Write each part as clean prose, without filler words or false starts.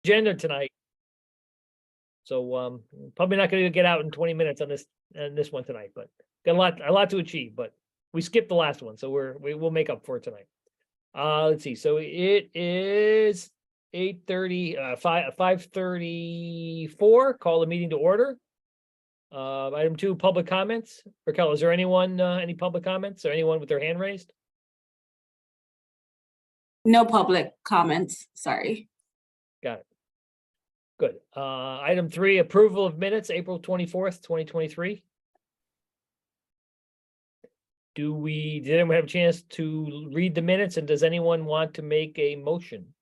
agenda tonight. So probably not going to get out in 20 minutes on this one tonight, but got a lot to achieve. But we skipped the last one, so we'll make up for it tonight. Let's see. So it is 8:30, 5:34. Call the meeting to order. Item 2, public comments. Raquel, is there anyone, any public comments or anyone with their hand raised? No public comments, sorry. Got it. Good. Item 3, approval of minutes, April 24th, 2023. Did anyone have a chance to read the minutes, and does anyone want to make a motion?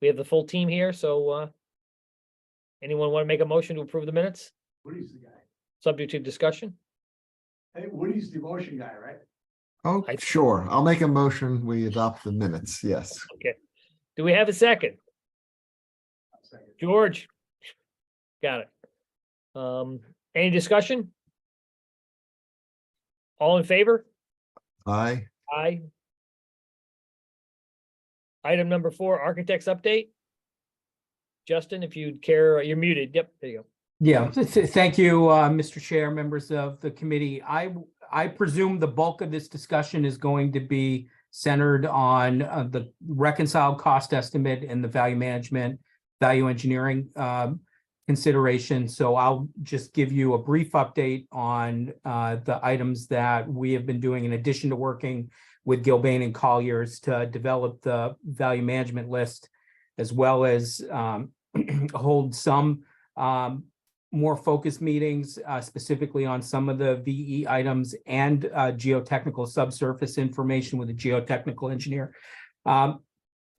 We have the full team here, so anyone want to make a motion to approve the minutes? Woody's the guy. Subject to discussion? Hey, Woody's the motion guy, right? Oh, sure. I'll make a motion. We adopt the minutes. Yes. Okay. Do we have a second? Second. George? Got it. Any discussion? All in favor? Aye. Aye. Item number 4, architects update. Justin, if you'd care, you're muted. Yep, there you go. Yeah, thank you, Mr. Chair, members of the committee. I presume the bulk of this discussion is going to be centered on the reconciled cost estimate and the value management, value engineering consideration. So I'll just give you a brief update on the items that we have been doing in addition to working with Gilbane and Colliers to develop the value management list, as well as hold some more focused meetings specifically on some of the VE items and geotechnical subsurface information with a geotechnical engineer.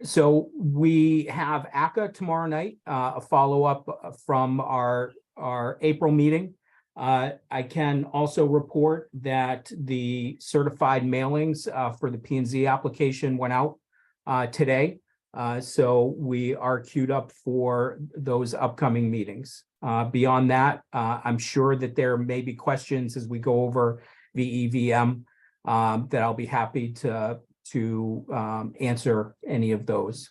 So we have ACCA tomorrow night, a follow-up from our April meeting. I can also report that the certified mailings for the P&Z application went out today. So we are queued up for those upcoming meetings. Beyond that, I'm sure that there may be questions as we go over VEVM that I'll be happy to answer any of those.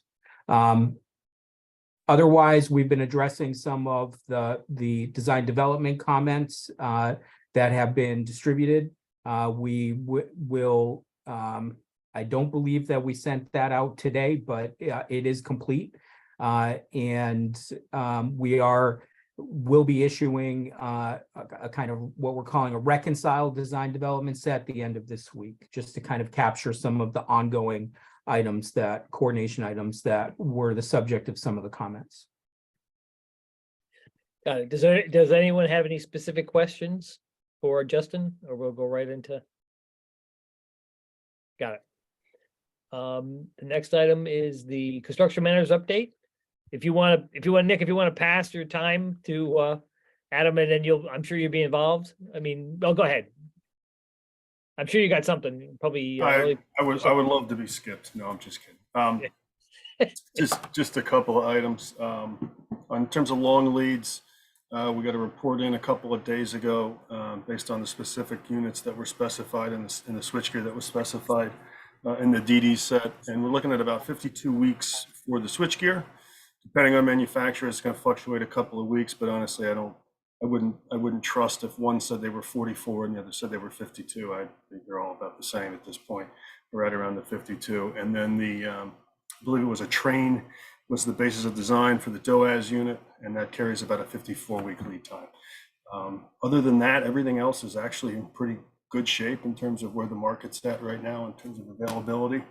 Otherwise, we've been addressing some of the design development comments that have been distributed. We will, I don't believe that we sent that out today, but it is complete. And we'll be issuing a kind of what we're calling a reconciled design development set at the end of this week, just to kind of capture some of the ongoing items, coordination items that were the subject of some of the comments. Got it. Does anyone have any specific questions for Justin, or we'll go right into? Got it. The next item is the construction managers update. If you want, Nick, if you want to pass your time to Adam, and then I'm sure you'll be involved. I mean, go ahead. I'm sure you got something. Probably. I would love to be skipped. No, I'm just kidding. Just a couple of items. In terms of long leads, we got a report in a couple of days ago based on the specific units that were specified in the switchgear that was specified in the DD set, and we're looking at about 52 weeks for the switchgear. Depending on manufacturer, it's going to fluctuate a couple of weeks, but honestly, I wouldn't trust if one said they were 44 and the other said they were 52. I think they're all about the same at this point, right around the 52. And then I believe it was a train was the basis of design for the DOAS unit, and that carries about a 54-week lead time. Other than that, everything else is actually in pretty good shape in terms of where the market's at right now in terms of availability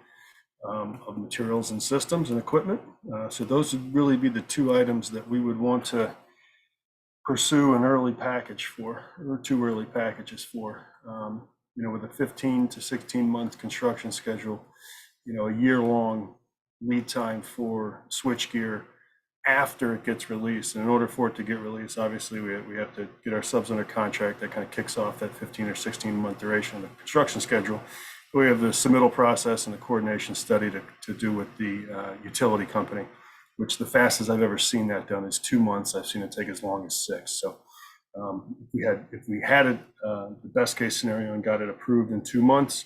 of materials and systems and equipment. So those would really be the two items that we would want to pursue an early package for, or 2 early packages for. With a 15 to 16 month construction schedule, a year-long lead time for switchgear after it gets released. And in order for it to get released, obviously we have to get our subs under contract. That kind of kicks off that 15 or 16 month duration of the construction schedule. We have the submittal process and the coordination study to do with the utility company, which the fastest I've ever seen that done is 2 months. I've seen it take as long as 6. So if we had it, the best case scenario, and got it approved in 2 months,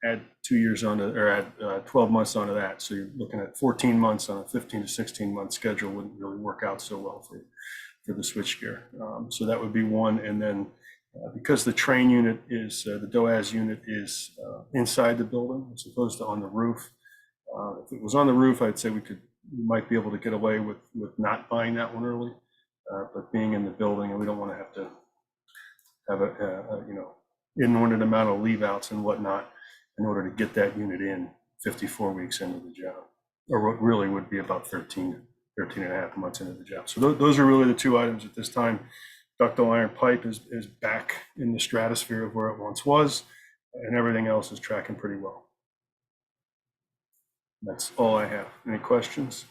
add 2 years onto, or add 12 months onto that. So you're looking at 14 months on a 15 to 16 month schedule wouldn't really work out so well for the switchgear. So that would be one. And then because the train unit is, the DOAS unit is inside the building as opposed to on the roof. If it was on the roof, I'd say we might be able to get away with not buying that one early. But being in the building, and we don't want to have a inordinate amount of leave outs and whatnot in order to get that unit in 54 weeks into the job, or what really would be about 13 and a half months into the job. So those are really the two items at this time. Ductile iron pipe is back in the stratosphere of where it once was, and everything else is tracking pretty well. That's all I have. Any questions?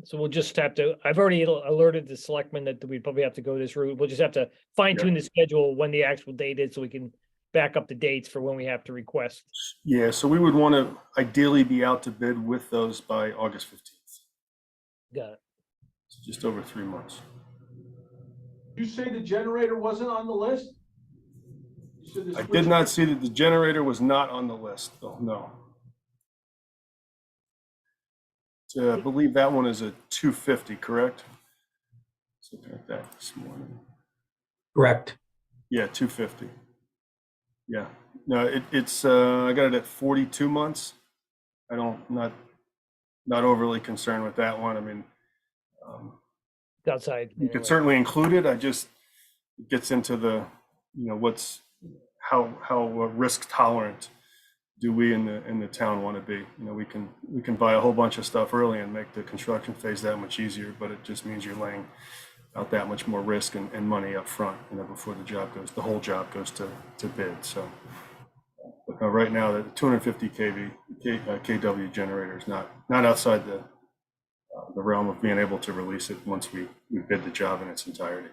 So we'll just have to, I've already alerted the selectmen that we'd probably have to go this route. We'll just have to fine tune the schedule when the actual date is so we can back up the dates for when we have to request. Yeah, so we would want to ideally be out to bid with those by August 15th. Got it. So just over 3 months. You say the generator wasn't on the list? You said the I did switch- not see that the generator was not on the list, though, no. I believe that one is a 250, correct? Just looking at that this morning. Correct. Yeah, 250. Yeah, no, it's I got it at 42 months. Not overly concerned with that one. I mean, It's outside. you could anyway. certainly include it. It gets into the, how risk tolerant do we in the town want to be? We can buy a whole bunch of stuff early and make the construction phase that much easier, but it just means you're laying out that much more risk and money up front, before the whole job goes to bid. So but right now, the 250 kW generator is not outside the realm of being able to release it once we bid the job in its entirety.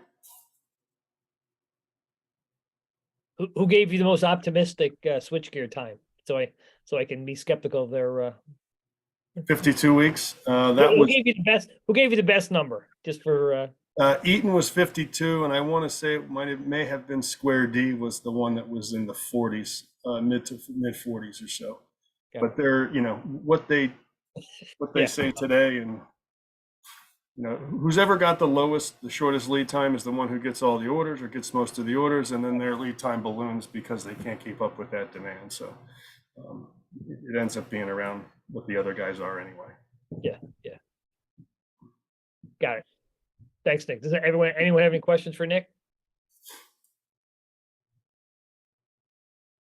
Who gave you the most optimistic switchgear time? So I can be skeptical of their. 52 weeks. That Who was gave you the best? Who gave you the best number? Just for. Eaton was 52, and I want to say it may have been Square D was the one that was in the 40s, mid 40s or so. Okay. But they're, what they Yeah. say today, and who's ever got the shortest lead time is the one who gets all the orders or gets most of the orders, and then their lead time balloons because they can't keep up with that demand. So it ends up being around what the other guys are anyway. Yeah. Got it. Thanks, Nick. Does anyone have any questions for Nick?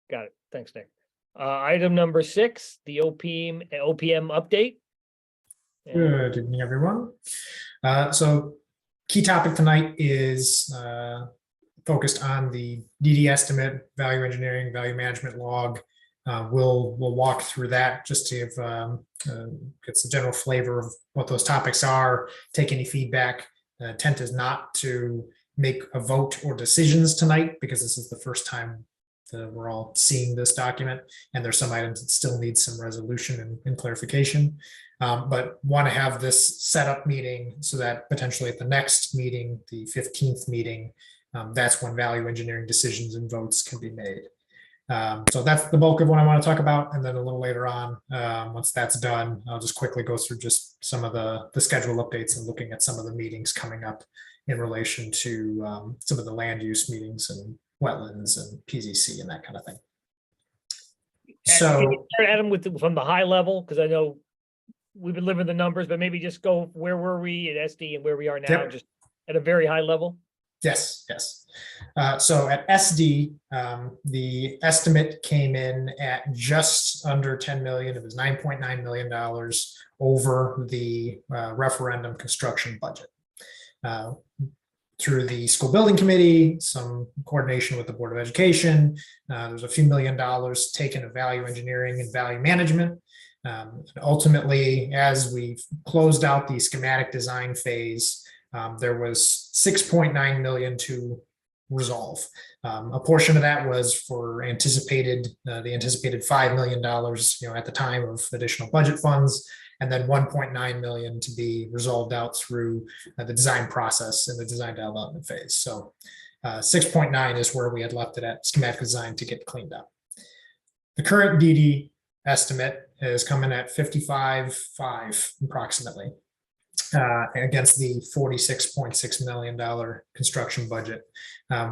Got it. Thanks, Nick. Item number 6, the OPM update. Good evening, everyone. So key topic tonight is focused on the DD estimate, value engineering, value management log. We'll walk through that just to get some general flavor of what those topics are, take any feedback. The intent is not to make a vote or decisions tonight because this is the first time that we're all seeing this document, and there's some items that still need some resolution and clarification. But want to have this setup meeting so that potentially at the next meeting, the 15th meeting, that's when value engineering decisions and votes can be made. So that's the bulk of what I want to talk about. And then a little later on, once that's done, I'll just quickly go through just some of the schedule updates and looking at some of the meetings coming up in relation to some of the land use meetings and wetlands and PZC and that kind of thing. Can you start, Adam, from the high level? Because I know we've been living the numbers, but maybe just go, where were we at SD and where we are now, Yep. just at a very high level? Yes. So at SD, the estimate came in at just under 10 million. It was $9.9 million over the referendum construction budget. Through the school building committee, some coordination with the Board of Education, there's a few $1 million taken of value engineering and value management. Ultimately, as we've closed out the schematic design phase, there was 6.9 million to resolve. A portion of that was for the anticipated $5 million, at the time of additional budget funds, and then 1.9 million to be resolved out through the design process in the design development phase. So 6.9 is where we had left it at schematic design to get cleaned up. The current DD estimate is coming at 55.5 approximately, against the $46.6 million construction budget,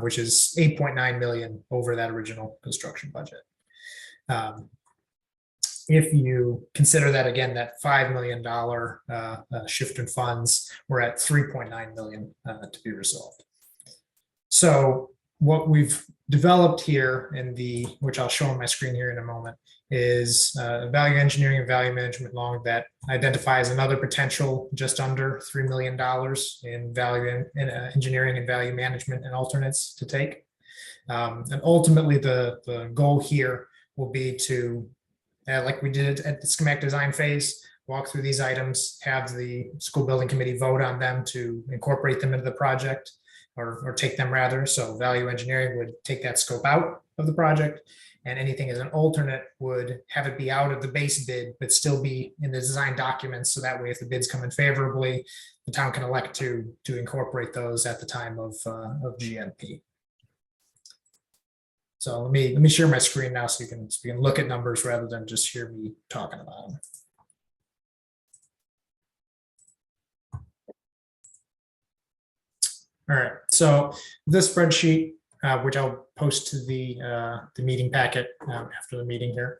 which is 8.9 million over that original construction budget. If you consider that again, that $5 million shift in funds, we're at 3.9 million to be resolved. So what we've developed here which I'll show on my screen here in a moment, is a value engineering and value management log that identifies another potential just under $3 million in value in engineering and value management and alternates to take. And ultimately the goal here will be to, like we did at the schematic design phase, walk through these items, have the school building committee vote on them to incorporate them into the project, or take them rather. So value engineering would take that scope out of the project, and anything as an alternate would have it be out of the base bid, but still be in the design documents. So that way, if the bids come in favorably, the town can elect to incorporate those at the time of GMP. So let me share my screen now so you can look at numbers rather than just hear me talking about them. All right, so this spreadsheet, which I'll post to the meeting packet after the meeting here.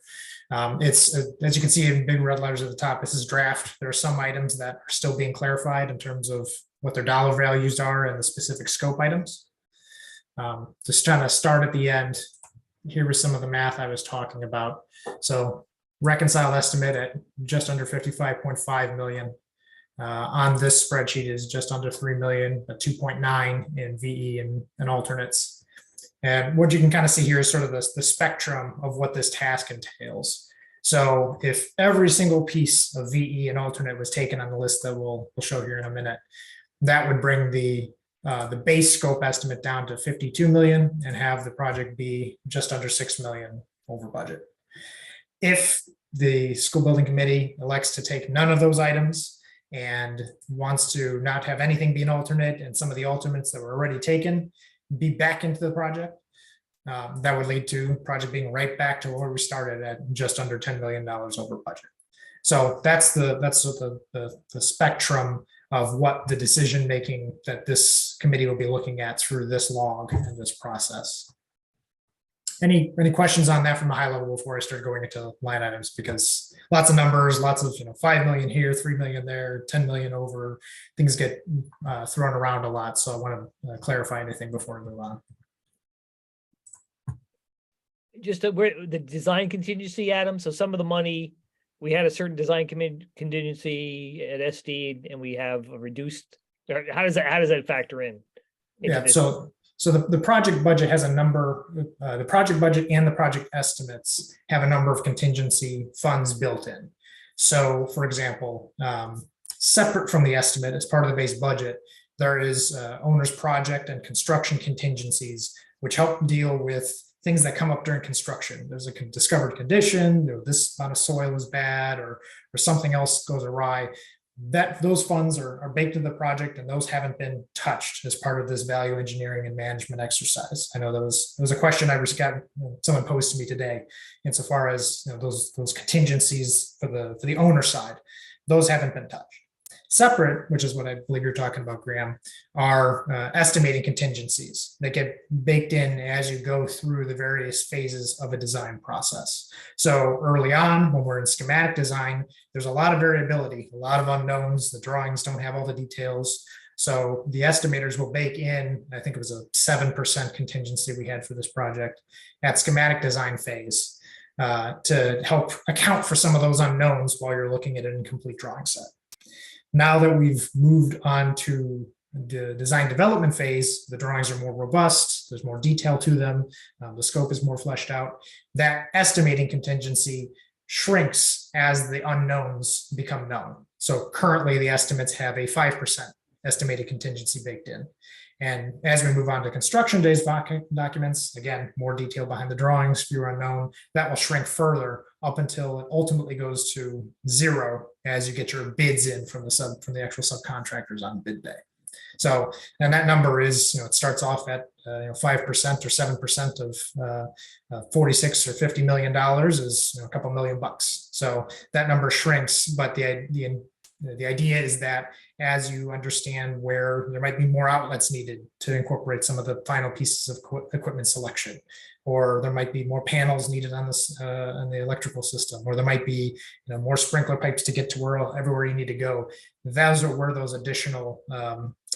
It's as you can see in big red letters at the top, this is draft. There are some items that are still being clarified in terms of what their dollar values are and the specific scope items. Just trying to start at the end. Here was some of the math I was talking about. So reconciled estimate at just under 55.5 million. On this spreadsheet is just under 3 million, but 2.9 in VE and alternates. And what you can kind of see here is sort of the spectrum of what this task entails. So if every single piece of VE and alternate was taken on the list that we'll show here in a minute, that would bring the base scope estimate down to 52 million and have the project be just under 6 million over budget. If the school building committee elects to take none of those items and wants to not have anything be an alternate, and some of the alternates that were already taken be back into the project, that would lead to project being right back to where we started at just under $10 million over budget. So that's the spectrum of what the decision making that this committee will be looking at through this log and this process. Any questions on that from a high level before I start going into line items? Because lots of numbers, lots of 5 million here, 3 million there, 10 million over. Things get thrown around a lot, so I want to clarify anything before we move on. Just the design contingency, Adam. So some of the money, we had a certain design contingency at SD, and we have a reduced. How does that factor in? Yeah. So the project budget has a number. The project budget and the project estimates have a number of contingency funds built in. So, for example, separate from the estimate as part of the base budget, there is owner's project and construction contingencies, which help deal with things that come up during construction. There's a discovered condition, this amount of soil is bad, or something else goes awry. Those funds are baked into the project, and those haven't been touched as part of this value engineering and management exercise. I know there was a question I got, someone posed to me today, insofar as those contingencies for the owner side, those haven't been touched. Separate, which is what I believe you're talking about, Graham, are estimating contingencies that get baked in as you go through the various phases of a design process. So early on, when we're in schematic design, there's a lot of variability, a lot of unknowns. The drawings don't have all the details. So the estimators will bake in, I think it was a 7% contingency we had for this project at schematic design phase to help account for some of those unknowns while you're looking at an incomplete drawing set. Now that we've moved on to the design development phase, the drawings are more robust, there's more detail to them, the scope is more fleshed out. That estimating contingency shrinks as the unknowns become known. So currently the estimates have a 5% estimated contingency baked in. And as we move on to construction days documents, again, more detail behind the drawings, fewer unknown, that will shrink further up until it ultimately goes to 0 as you get your bids in from the actual subcontractors on bid day. So, and that number is, it starts off at 5% or 7% of 46 or $50 million is a couple $1,000,000. So that number shrinks, but the idea is that as you understand where there might be more outlets needed to incorporate some of the final pieces of equipment selection, or there might be more panels needed on this on the electrical system, or there might be more sprinkler pipes to get to everywhere you need to go. Those are where those additional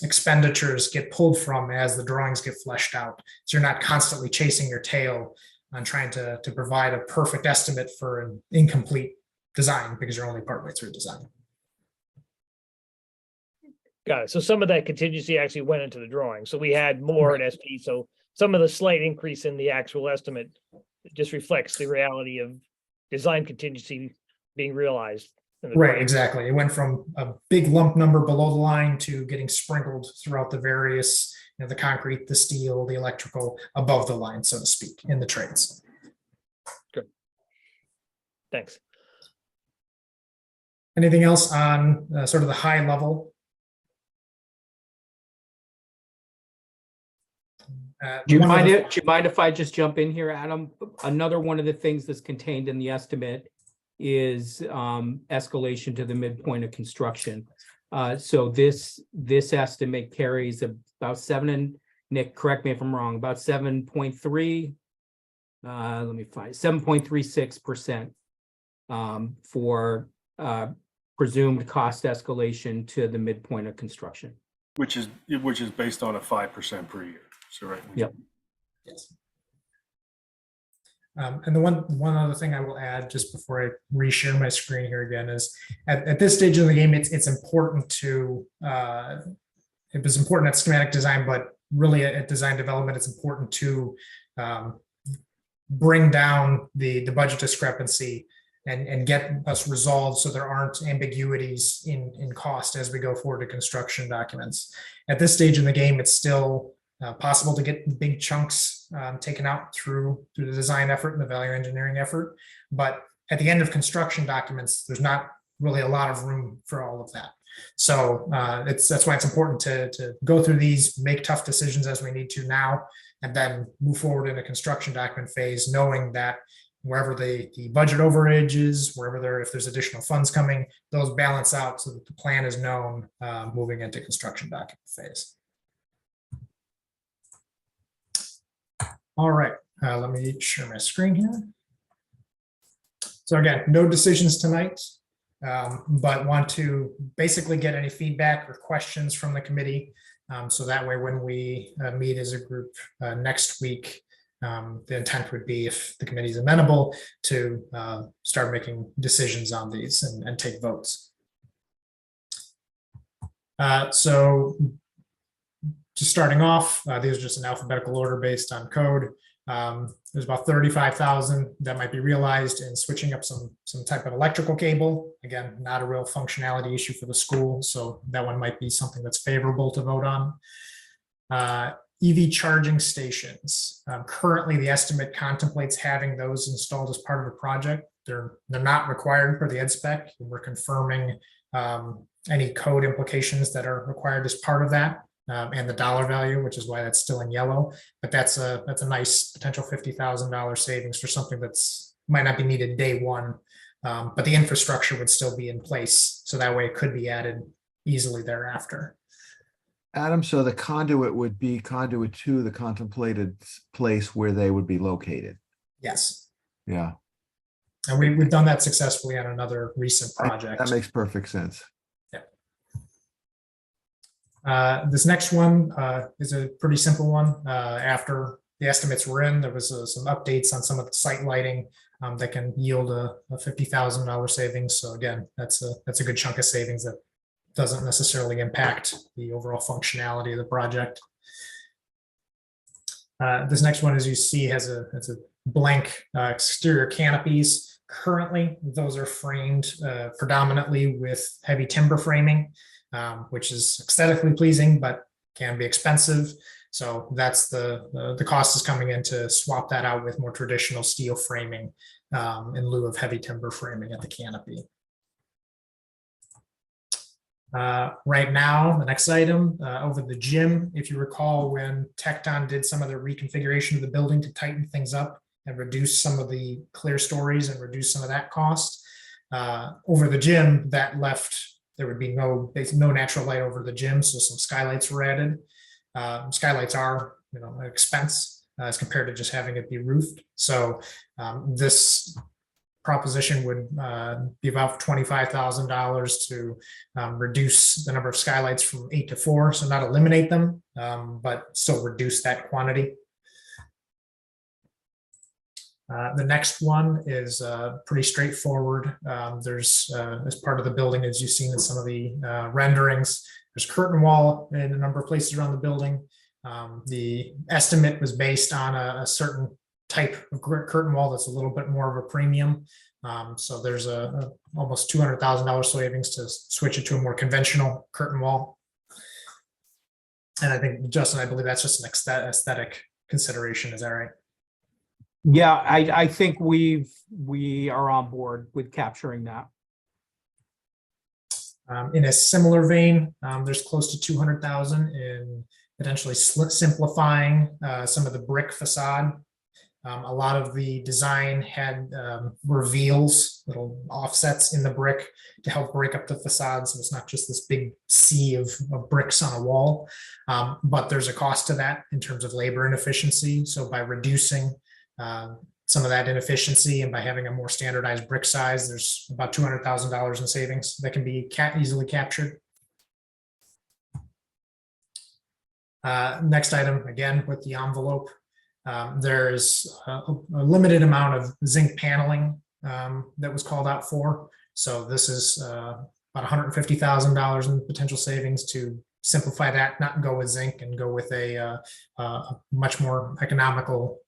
expenditures get pulled from as the drawings get fleshed out. So you're not constantly chasing your tail on trying to provide a perfect estimate for an incomplete design because you're only partway through design. Got it. So some of that contingency actually went into the drawing. So we had more at SP. So some of the slight increase in the actual estimate just reflects the reality of design contingency being realized. Right, exactly. It went from a big lump number below the line to getting sprinkled throughout the various, the concrete, the steel, the electrical above the line, so to speak, in the trades. Good. Thanks. Anything else on sort of the high level? Do you mind if I just jump in here, Adam? Another one of the things that's contained in the estimate is escalation to the midpoint of construction. So this estimate carries about and Nick, correct me if I'm wrong, about 7.3. Let me find 7.36% for presumed cost escalation to the midpoint of construction, which is based on a 5% per year. So right. Yep. Yes. And the one other thing I will add just before I reshare my screen here again is at this stage of the game, it's important to, it was important at schematic design, but really at design development, it's important to bring down the budget discrepancy and get us resolved so there aren't ambiguities in cost as we go forward to construction documents. At this stage in the game, it's still possible to get big chunks taken out through the design effort and the value engineering effort. But at the end of construction documents, there's not really a lot of room for all of that. So that's why it's important to go through these, make tough decisions as we need to now, and then move forward in a construction document phase, knowing that wherever the budget overage is, if there's additional funds coming, those balance out so that the plan is known moving into construction document phase. All right, let me share my screen here. So again, no decisions tonight, but want to basically get any feedback or questions from the committee. So that way, when we meet as a group next week, the intent would be, if the committee is amenable, to start making decisions on these and take votes. So just starting off, these are just in alphabetical order based on code. There's about 35,000 that might be realized in switching up some type of electrical cable. Again, not a real functionality issue for the school, so that one might be something that's favorable to vote on. EV charging stations. Currently, the estimate contemplates having those installed as part of the project. They're not required for the ed spec. We're confirming any code implications that are required as part of that. And the dollar value, which is why that's still in yellow. But that's a nice potential $50,000 savings for something that's might not be needed day one, but the infrastructure would still be in place, so that way it could be added easily thereafter. Adam, so the conduit would be conduit to the contemplated place where they would be located. Yes. Yeah. And we've done that successfully on another recent project. That makes perfect sense. This next one is a pretty simple one. After the estimates were in, there was some updates on some of the site lighting that can yield a $50,000 savings. So again, that's a good chunk of savings that doesn't necessarily impact the overall functionality of the project. This next one, as you see, has a blank exterior canopies. Currently, those are framed predominantly with heavy timber framing, which is aesthetically pleasing, but can be expensive. So that's the cost is coming in to swap that out with more traditional steel framing in lieu of heavy timber framing at the canopy. Right now, the next item, over the gym, if you recall, when Tecton did some of the reconfiguration of the building to tighten things up and reduce some of the clear stories and reduce some of that cost, over the gym, that left, there would be no natural light over the gym, so some skylights were added. Skylights are, an expense as compared to just having it be roofed. So this proposition would be about $25,000 to reduce the number of skylights from 8 to 4. So not eliminate them, but still reduce that quantity. The next one is pretty straightforward. There's, as part of the building, as you've seen in some of the renderings, there's curtain wall in a number of places around the building. The estimate was based on a certain type of curtain wall that's a little bit more of a premium. So there's a almost $200,000 savings to switch it to a more conventional curtain wall. And I think, Justin, I believe that's just an aesthetic consideration. Is that right? Yeah, I think we are on board with capturing that. In a similar vein, there's close to 200,000 in potentially simplifying some of the brick facade. A lot of the design had reveals, little offsets in the brick to help break up the facade. So it's not just this big sea of bricks on a wall, but there's a cost to that in terms of labor inefficiency. So by reducing some of that inefficiency and by having a more standardized brick size, there's about $200,000 in savings that can be easily captured. Next item, again, with the envelope, there's a limited amount of zinc paneling that was called out for. So this is about $150,000 in potential savings to simplify that, not go with zinc and go with a much more economical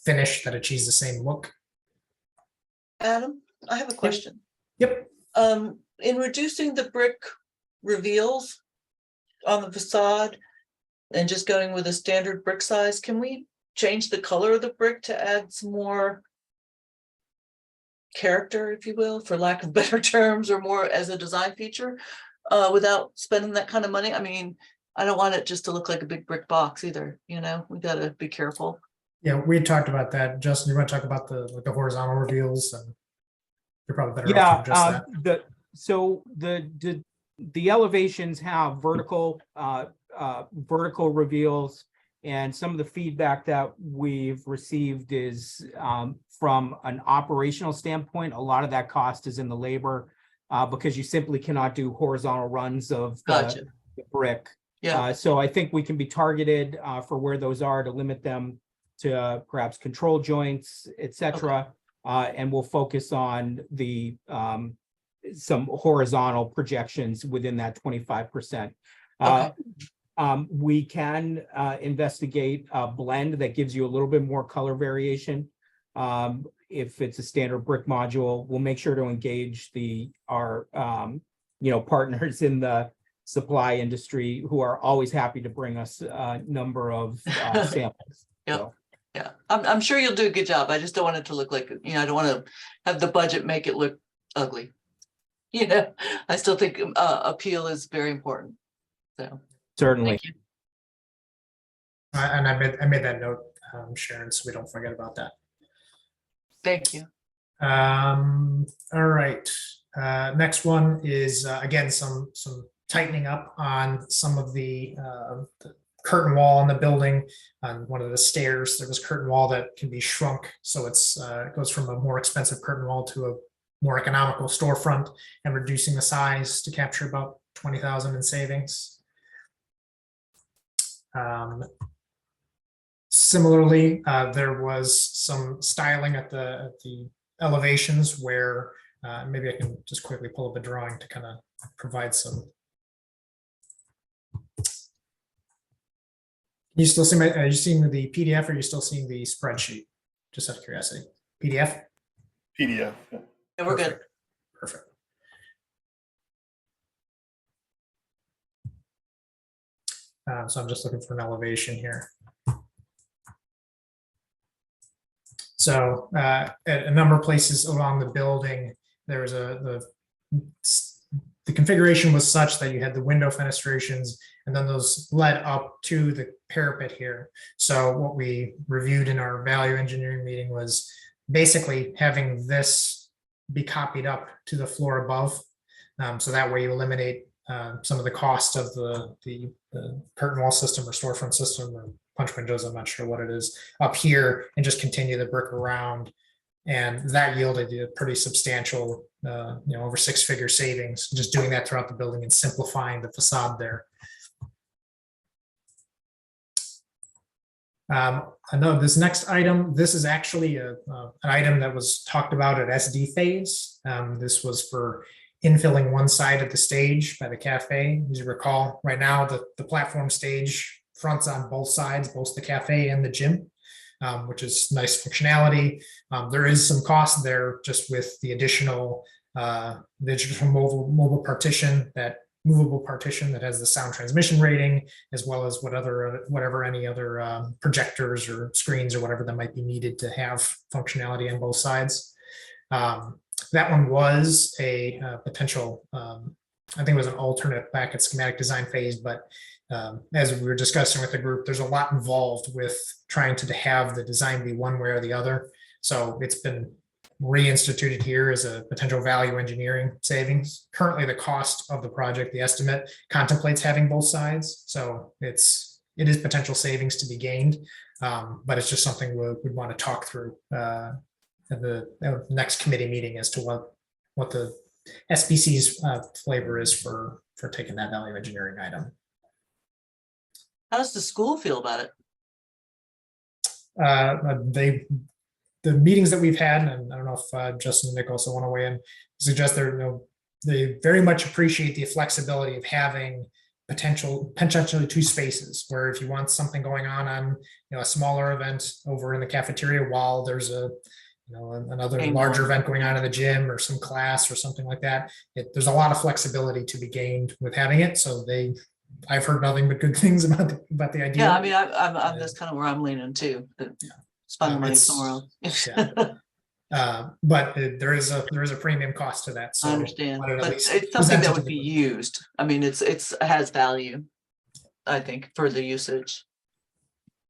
finish that achieves the same look. Adam, I have a question. Yep. In reducing the brick reveals on the facade and just going with a standard brick size, can we change the color of the brick to add some more character, if you will, for lack of better terms, or more as a design feature, without spending that kind of money? I mean, I don't want it just to look like a big brick box either. We got to be careful. Yeah, we had talked about that. Justin, you want to talk about the horizontal reveals, and you're probably better off to address that. The elevations have vertical reveals, and some of the feedback that we've received is from an operational standpoint, a lot of that cost is in the labor because you simply cannot do horizontal runs of the brick. Yeah. So I think we can be targeted for where those are to limit them to perhaps control joints, etc. And we'll focus on the some horizontal projections within that 25%. We can investigate a blend that gives you a little bit more color variation. If it's a standard brick module, we'll make sure to engage our partners in the supply industry who are always happy to bring us a number of samples. Yeah. So. Yeah, I'm sure you'll do a good job. I just don't want it to look like, I don't want to have the budget make it look ugly. I still think appeal is very important. So Certainly. thank you. And I made that note, Sharon, so we don't forget about that. Thank you. All right. Next one is again some tightening up on some of the curtain wall on the building. On one of the stairs, there was curtain wall that can be shrunk, so it goes from a more expensive curtain wall to a more economical storefront, and reducing the size to capture about 20,000 in savings. Similarly, there was some styling at the elevations where maybe I can just quickly pull up a drawing to kind of provide some. You still see are you seeing the PDF, or are you still seeing the spreadsheet? Just out of curiosity. PDF? PDF. Yeah, we're good. Perfect. So I'm just looking for an elevation here. So at a number of places along the building, there was the the configuration was such that you had the window fenestrations and then those led up to the parapet here. So what we reviewed in our value engineering meeting was basically having this be copied up to the floor above. So that way you eliminate some of the cost of the curtain wall system or storefront system or punch windows, I'm not sure what it is, up here, and just continue the brick around. And that yielded a pretty substantial, over six-figure savings, just doing that throughout the building and simplifying the facade there. I know this next item, this is actually an item that was talked about at SD phase. This was for infilling one side of the stage by the cafe. As you recall, right now the platform stage fronts on both sides, both the cafe and the gym, which is nice functionality. There is some cost there just with the additional mobile partition, that movable partition that has the sound transmission rating, as well as whatever any other projectors or screens or whatever that might be needed to have functionality on both sides. That one was a potential, I think it was an alternate back at schematic design phase, but as we were discussing with the group, there's a lot involved with trying to have the design be one way or the other. So it's been reinstituted here as a potential value engineering savings. Currently, the cost of the project, the estimate, contemplates having both sides. So it is potential savings to be gained, but it's just something we'd want to talk through at the next committee meeting as to what the SBC's flavor is for taking that value engineering item. How does the school feel about it? The meetings that we've had, and I don't know if Justin and Nick also want to weigh in, suggest they very much appreciate the flexibility of having potentially two spaces, where if you want something going on a smaller event over in the cafeteria while there's another larger event going on in the gym or some class or something like that, there's a lot of flexibility to be gained with having it. So I've heard nothing but good things about the idea. Yeah, I mean, I'm that's kind of where I'm leaning too. Spend money somewhere else. But there is a premium cost to that. So I understand, but it's something that would be used. I mean, it has value, I think, for the usage.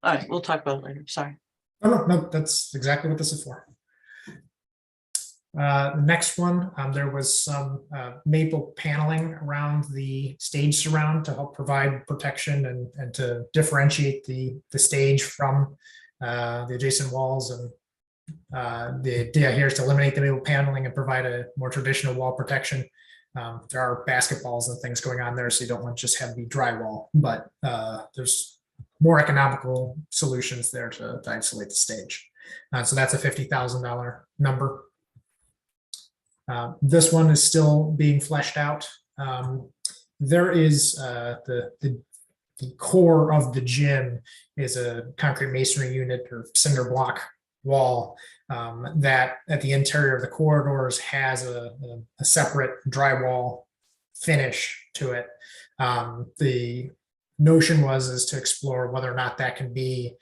All right, we'll talk about it later. Sorry. No, that's exactly what this is for. The next one, there was some maple paneling around the stage surround to help provide protection and to differentiate the stage from the adjacent walls. And the idea here is to eliminate the maple paneling and provide a more traditional wall protection. There are basketballs and things going on there, so you don't want to just have the drywall, but there's more economical solutions there to isolate the stage. So that's a $50,000 number. This one is still being fleshed out. There is the core of the gym is a concrete masonry unit or cinder block wall that at the interior of the corridors has a separate drywall finish to it. The notion is to explore whether or not that can be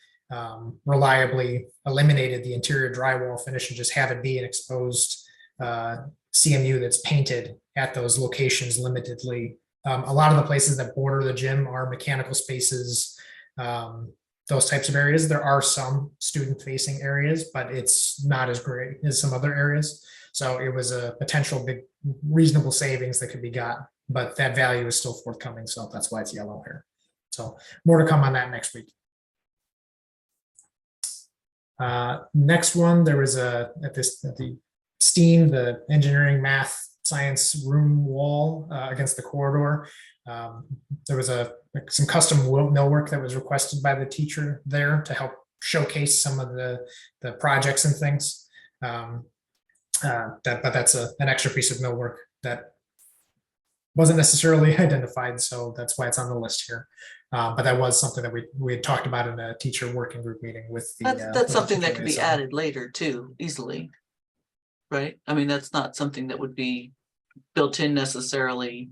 reliably eliminated, the interior drywall finish, and just have it be an exposed CMU that's painted at those locations limitedly. A lot of the places that border the gym are mechanical spaces, those types of areas. There are some student facing areas, but it's not as great as some other areas. So it was a potential big reasonable savings that could be got, but that value is still forthcoming. So that's why it's yellow here. So more to come on that next week. Next one, there was at the STEAM, the engineering, math, science room wall against the corridor. There was some custom millwork that was requested by the teacher there to help showcase some of the projects and things. But that's an extra piece of millwork that wasn't necessarily identified, so that's why it's on the list here. But that was something that we had talked about in a teacher working group meeting with the. That's something that could be added later too, easily. Right? I mean, that's not something that would be built in necessarily.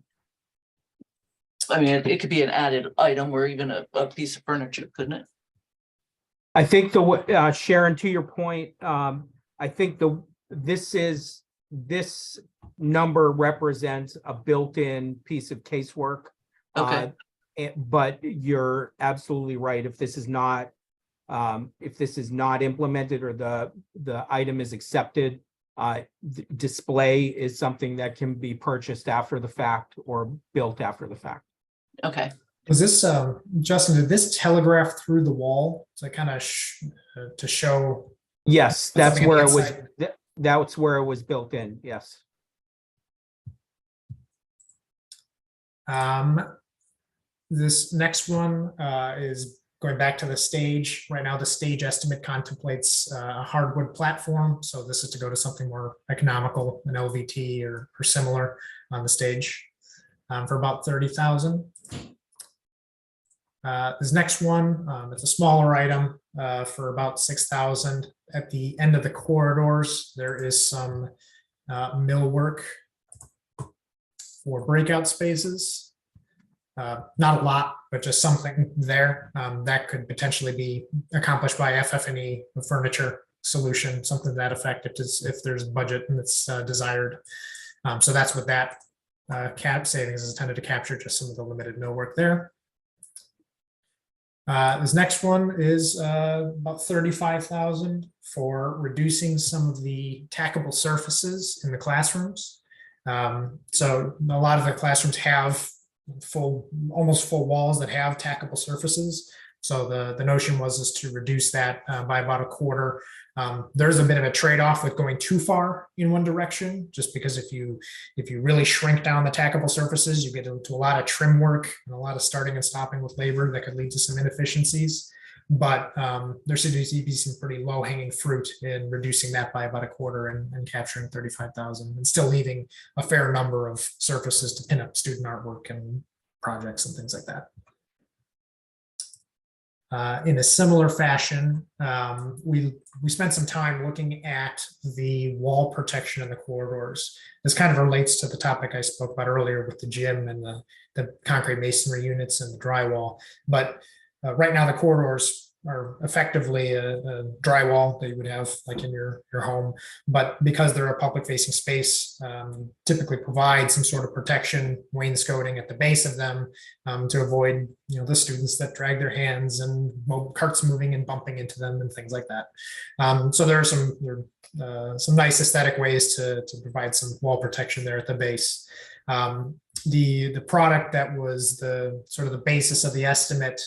I mean, it could be an added item or even a piece of furniture, couldn't it? I think Sharon, to your point, I think this is this number represents a built-in piece of casework. Okay. But you're absolutely right. If this is not implemented or the item is accepted, display is something that can be purchased after the fact or built after the fact. Okay. Was this, Justin, did this telegraph through the wall to kind of to show? Yes, that's Something on where the it was. inside. That's where it was built in. Yes. This next one is going back to the stage. Right now, the stage estimate contemplates a hardwood platform. So this is to go to something more economical, an LVT or similar on the stage for about 30,000. This next one, it's a smaller item for about 6,000. At the end of the corridors, there is some millwork for breakout spaces. Not a lot, but just something there that could potentially be accomplished by FF&E, a furniture solution, something to that effect if there's budget and it's desired. So that's what that cap savings is intended to capture, just some of the limited millwork there. This next one is about 35,000 for reducing some of the tackable surfaces in the classrooms. So a lot of the classrooms have almost full walls that have tackable surfaces. So the notion was to reduce that by about a quarter. There's a bit of a trade-off with going too far in one direction, just because if you really shrink down the tackable surfaces, you get into a lot of trim work and a lot of starting and stopping with labor that could lead to some inefficiencies. But there should be some pretty low-hanging fruit in reducing that by about a quarter and capturing 35,000 and still leaving a fair number of surfaces to pin up student artwork and projects and things like that. In a similar fashion, we spent some time looking at the wall protection in the corridors. This kind of relates to the topic I spoke about earlier with the gym and the concrete masonry units and the drywall. But right now the corridors are effectively a drywall that you would have like in your home, but because they're a public facing space, typically provide some sort of protection, wainscoting at the base of them to avoid the students that drag their hands and carts moving and bumping into them and things like that. So there are some nice aesthetic ways to provide some wall protection there at the base. The product that was the sort of the basis of the estimate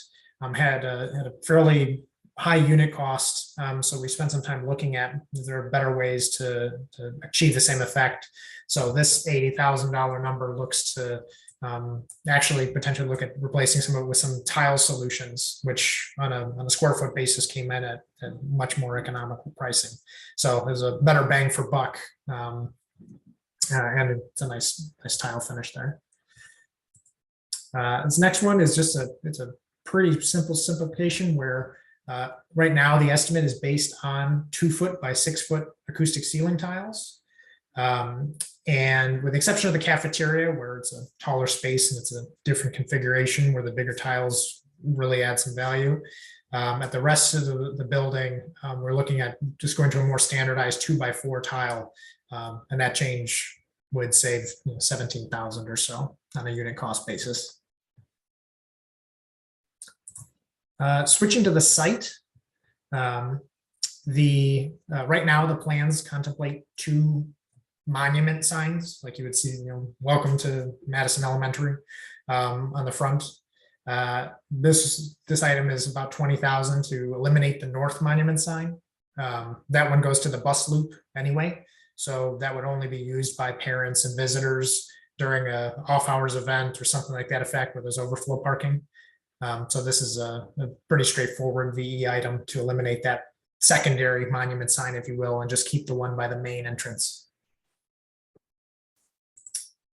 had a fairly high unit cost. So we spent some time looking at, is there better ways to achieve the same effect? So this $80,000 number looks to actually potentially look at replacing some of it with some tile solutions, which on a square foot basis came in at much more economical pricing. So there's a better bang for buck. And it's a nice tile finish there. This next one is just it's a pretty simple simplification where right now the estimate is based on 2 foot by 6 foot acoustic ceiling tiles. And with the exception of the cafeteria where it's a taller space and it's a different configuration where the bigger tiles really add some value. At the rest of the building, we're looking at just going to a more standardized 2 by 4 tile. And that change would save 17,000 or so on a unit cost basis. Switching to the site, right now the plans contemplate 2 monument signs, like you would see, welcome to Madison Elementary on the front. This item is about 20,000 to eliminate the north monument sign. That one goes to the bus loop anyway, so that would only be used by parents and visitors during a off hours event or something like that effect where there's overflow parking. So this is a pretty straightforward VE item to eliminate that secondary monument sign, if you will, and just keep the one by the main entrance.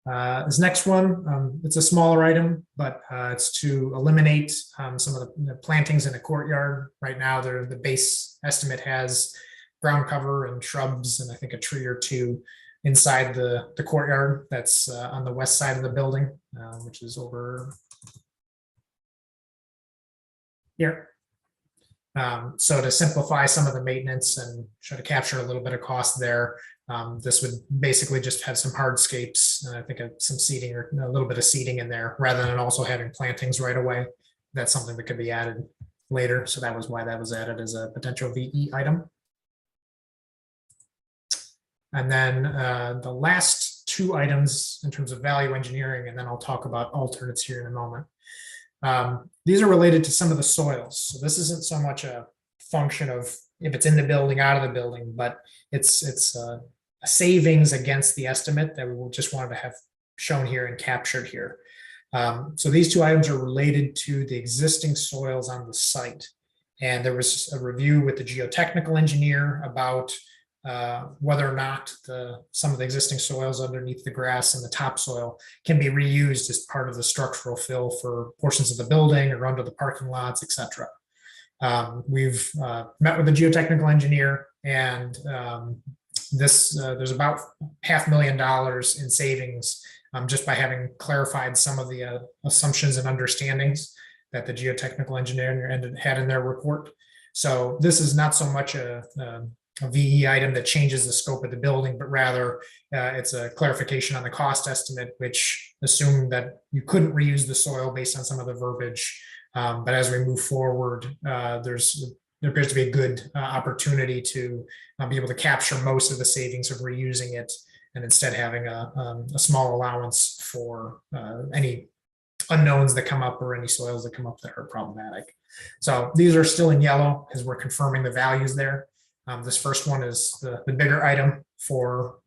This next one, it's a smaller item, but it's to eliminate some of the plantings in the courtyard. Right now, the base estimate has ground cover and shrubs and I think a tree or 2 inside the courtyard that's on the west side of the building, which is over here. So to simplify some of the maintenance and try to capture a little bit of cost there, This would basically just have some hardscapes, and I think some seating or a little bit of seating in there, rather than also having plantings right away. That's something that could be added later. So that was why that was added as a potential VE item. And then the last two items in terms of value engineering, and then I'll talk about alternates here in a moment. These are related to some of the soils. So this isn't so much a function of if it's in the building, out of the building, but it's a savings against the estimate that we will just wanted to have shown here and captured here. So these two items are related to the existing soils on the site. And there was a review with the geotechnical engineer about whether or not some of the existing soils underneath the grass and the topsoil can be reused as part of the structural fill for portions of the building or under the parking lots, etc. We've met with the geotechnical engineer, and there's about $500,000 in savings just by having clarified some of the assumptions and understandings that the geotechnical engineer had in their report. So this is not so much a VE item that changes the scope of the building, but rather it's a clarification on the cost estimate, which assumed that you couldn't reuse the soil based on some of the verbiage. But as we move forward, there appears to be a good opportunity to be able to capture most of the savings of reusing it, and instead having a small allowance for any unknowns that come up or any soils that come up that are problematic. So these are still in yellow as we're confirming the values there. This first one is the bigger item for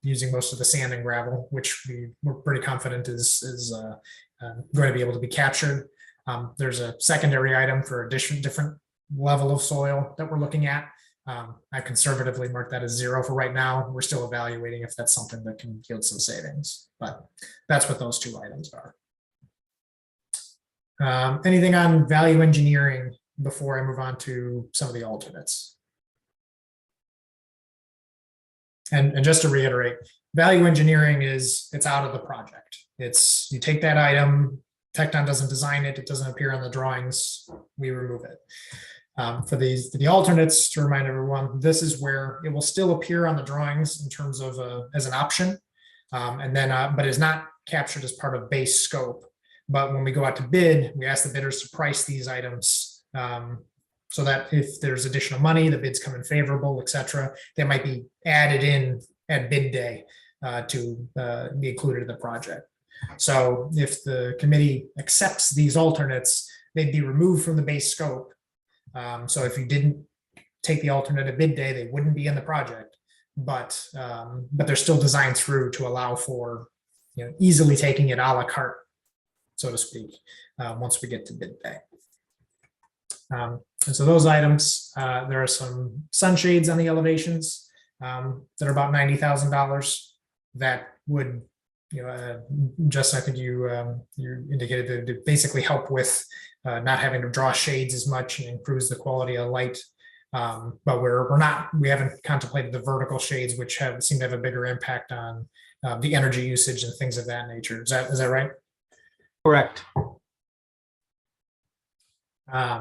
using most of the sand and gravel, which we're pretty confident is going to be able to be captured. There's a secondary item for different level of soil that we're looking at. I conservatively marked that as 0 for right now. We're still evaluating if that's something that can yield some savings, but that's what those two items are. Anything on value engineering before I move on to some of the alternates? And just to reiterate, value engineering it's out of the project. You take that item, Tecton doesn't design it, it doesn't appear on the drawings, we remove it. For the alternates, to remind everyone, this is where it will still appear on the drawings in terms of as an option, and then but is not captured as part of base scope. But when we go out to bid, we ask the bidders to price these items so that if there's additional money, the bids come in favorable, etc., they might be added in at bid day to be included in the project. So if the committee accepts these alternates, they'd be removed from the base scope. So if you didn't take the alternate at bid day, they wouldn't be in the project, but they're still designed through to allow for easily taking it a la carte, so to speak, once we get to bid day. And so those items, there are some sunshades on the elevations that are about $90,000 that would, Justin, I think you indicated that it basically help with not having to draw shades as much and improves the quality of light. But we haven't contemplated the vertical shades, which seem to have a bigger impact on the energy usage and things of that nature. Is that right? Correct.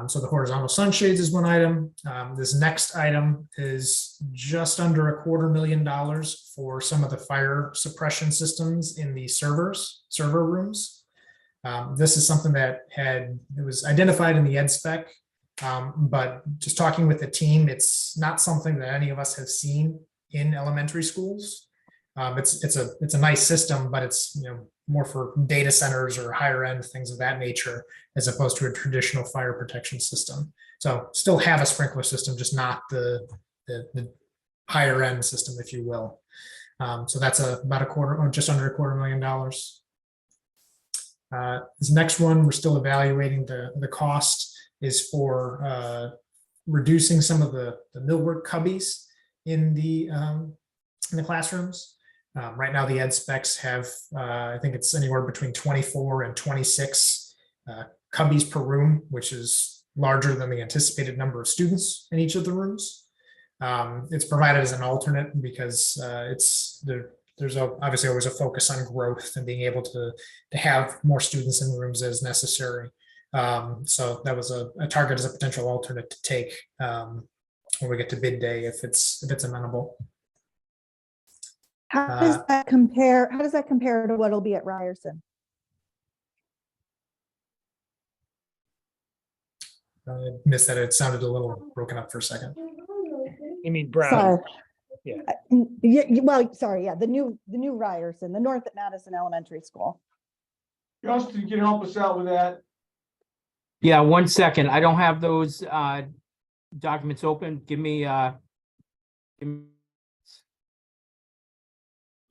So the horizontal sunshades is one item. This next item is just under $250,000 for some of the fire suppression systems in the server rooms. This is something that it was identified in the ed spec, but just talking with the team, it's not something that any of us have seen in elementary schools. It's a nice system, but it's more for data centers or higher end things of that nature, as opposed to a traditional fire protection system. So still have a sprinkler system, just not the higher end system, if you will. So that's about just under $250,000. This next one, we're still evaluating the cost, is for reducing some of the millwork cubbies in the classrooms. Right now, the ed specs have, I think it's anywhere between 24 and 26 cubbies per room, which is larger than the anticipated number of students in each of the rooms. It's provided as an alternate because there's obviously always a focus on growth and being able to have more students in rooms as necessary. So that was a target as a potential alternate to take when we get to bid day if it's amenable. How does that compare? How does that compare to what'll be at Ryerson? I missed that. It sounded a little broken up for a second. You mean Brown? Sorry. Yeah. Well, sorry. Yeah, the new Ryerson, the North at Madison Elementary School. Justin, can you help us out with that? Yeah, 1 second. I don't have those documents open. Give me. So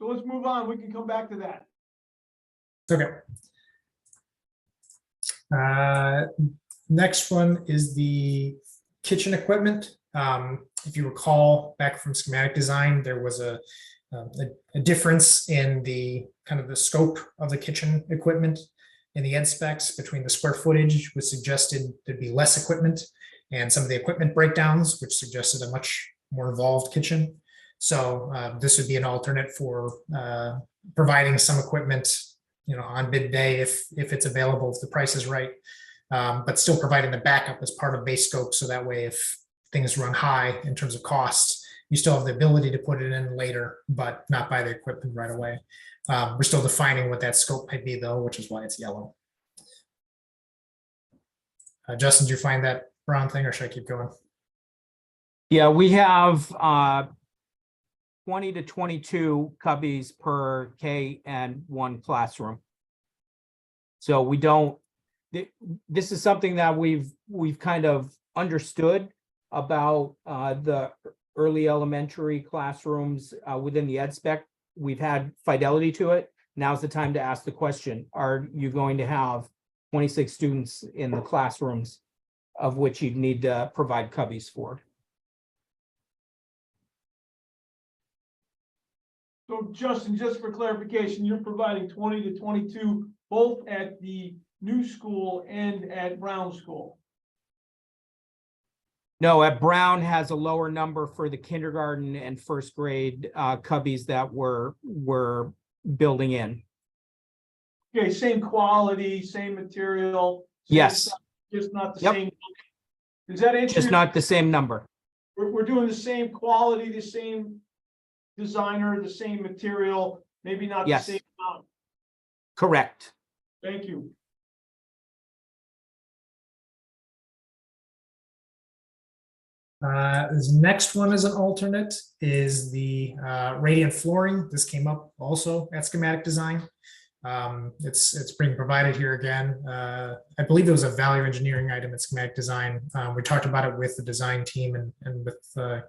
let's move on. We can come back to that. Okay. Next one is the kitchen equipment. If you recall back from schematic design, there was a difference in the kind of the scope of the kitchen equipment in the ed specs between the square footage, which suggested there'd be less equipment, and some of the equipment breakdowns, which suggested a much more involved kitchen. So this would be an alternate for providing some equipment, on bid day if it's available, if the price is right, but still providing the backup as part of base scope. So that way, if things run high in terms of costs, you still have the ability to put it in later, but not buy the equipment right away. We're still defining what that scope might be though, which is why it's yellow. Justin, did you find that brown thing or should I keep going? Yeah, we have 20 to 22 cubbies per K and 1 classroom. So we don't, this is something that we've kind of understood about the early elementary classrooms within the ed spec. We've had fidelity to it. Now's the time to ask the question, are you going to have 26 students in the classrooms of which you'd need to provide cubbies for? So Justin, just for clarification, you're providing 20 to 22, both at the new school and at Brown School. No, at Brown has a lower number for the kindergarten and first grade cubbies that we're building in. Okay, same quality, same material. same Yes. stuff, just not the Yep. same. Does that answer? Just your- not the same number. We're doing the same quality, the same designer, the same material, maybe not the Yes. same amount. Correct. Thank you. This next one as an alternate is the radiant flooring. This came up also at schematic design. It's being provided here again. I believe it was a value engineering item at schematic design. We talked about it with the design team and with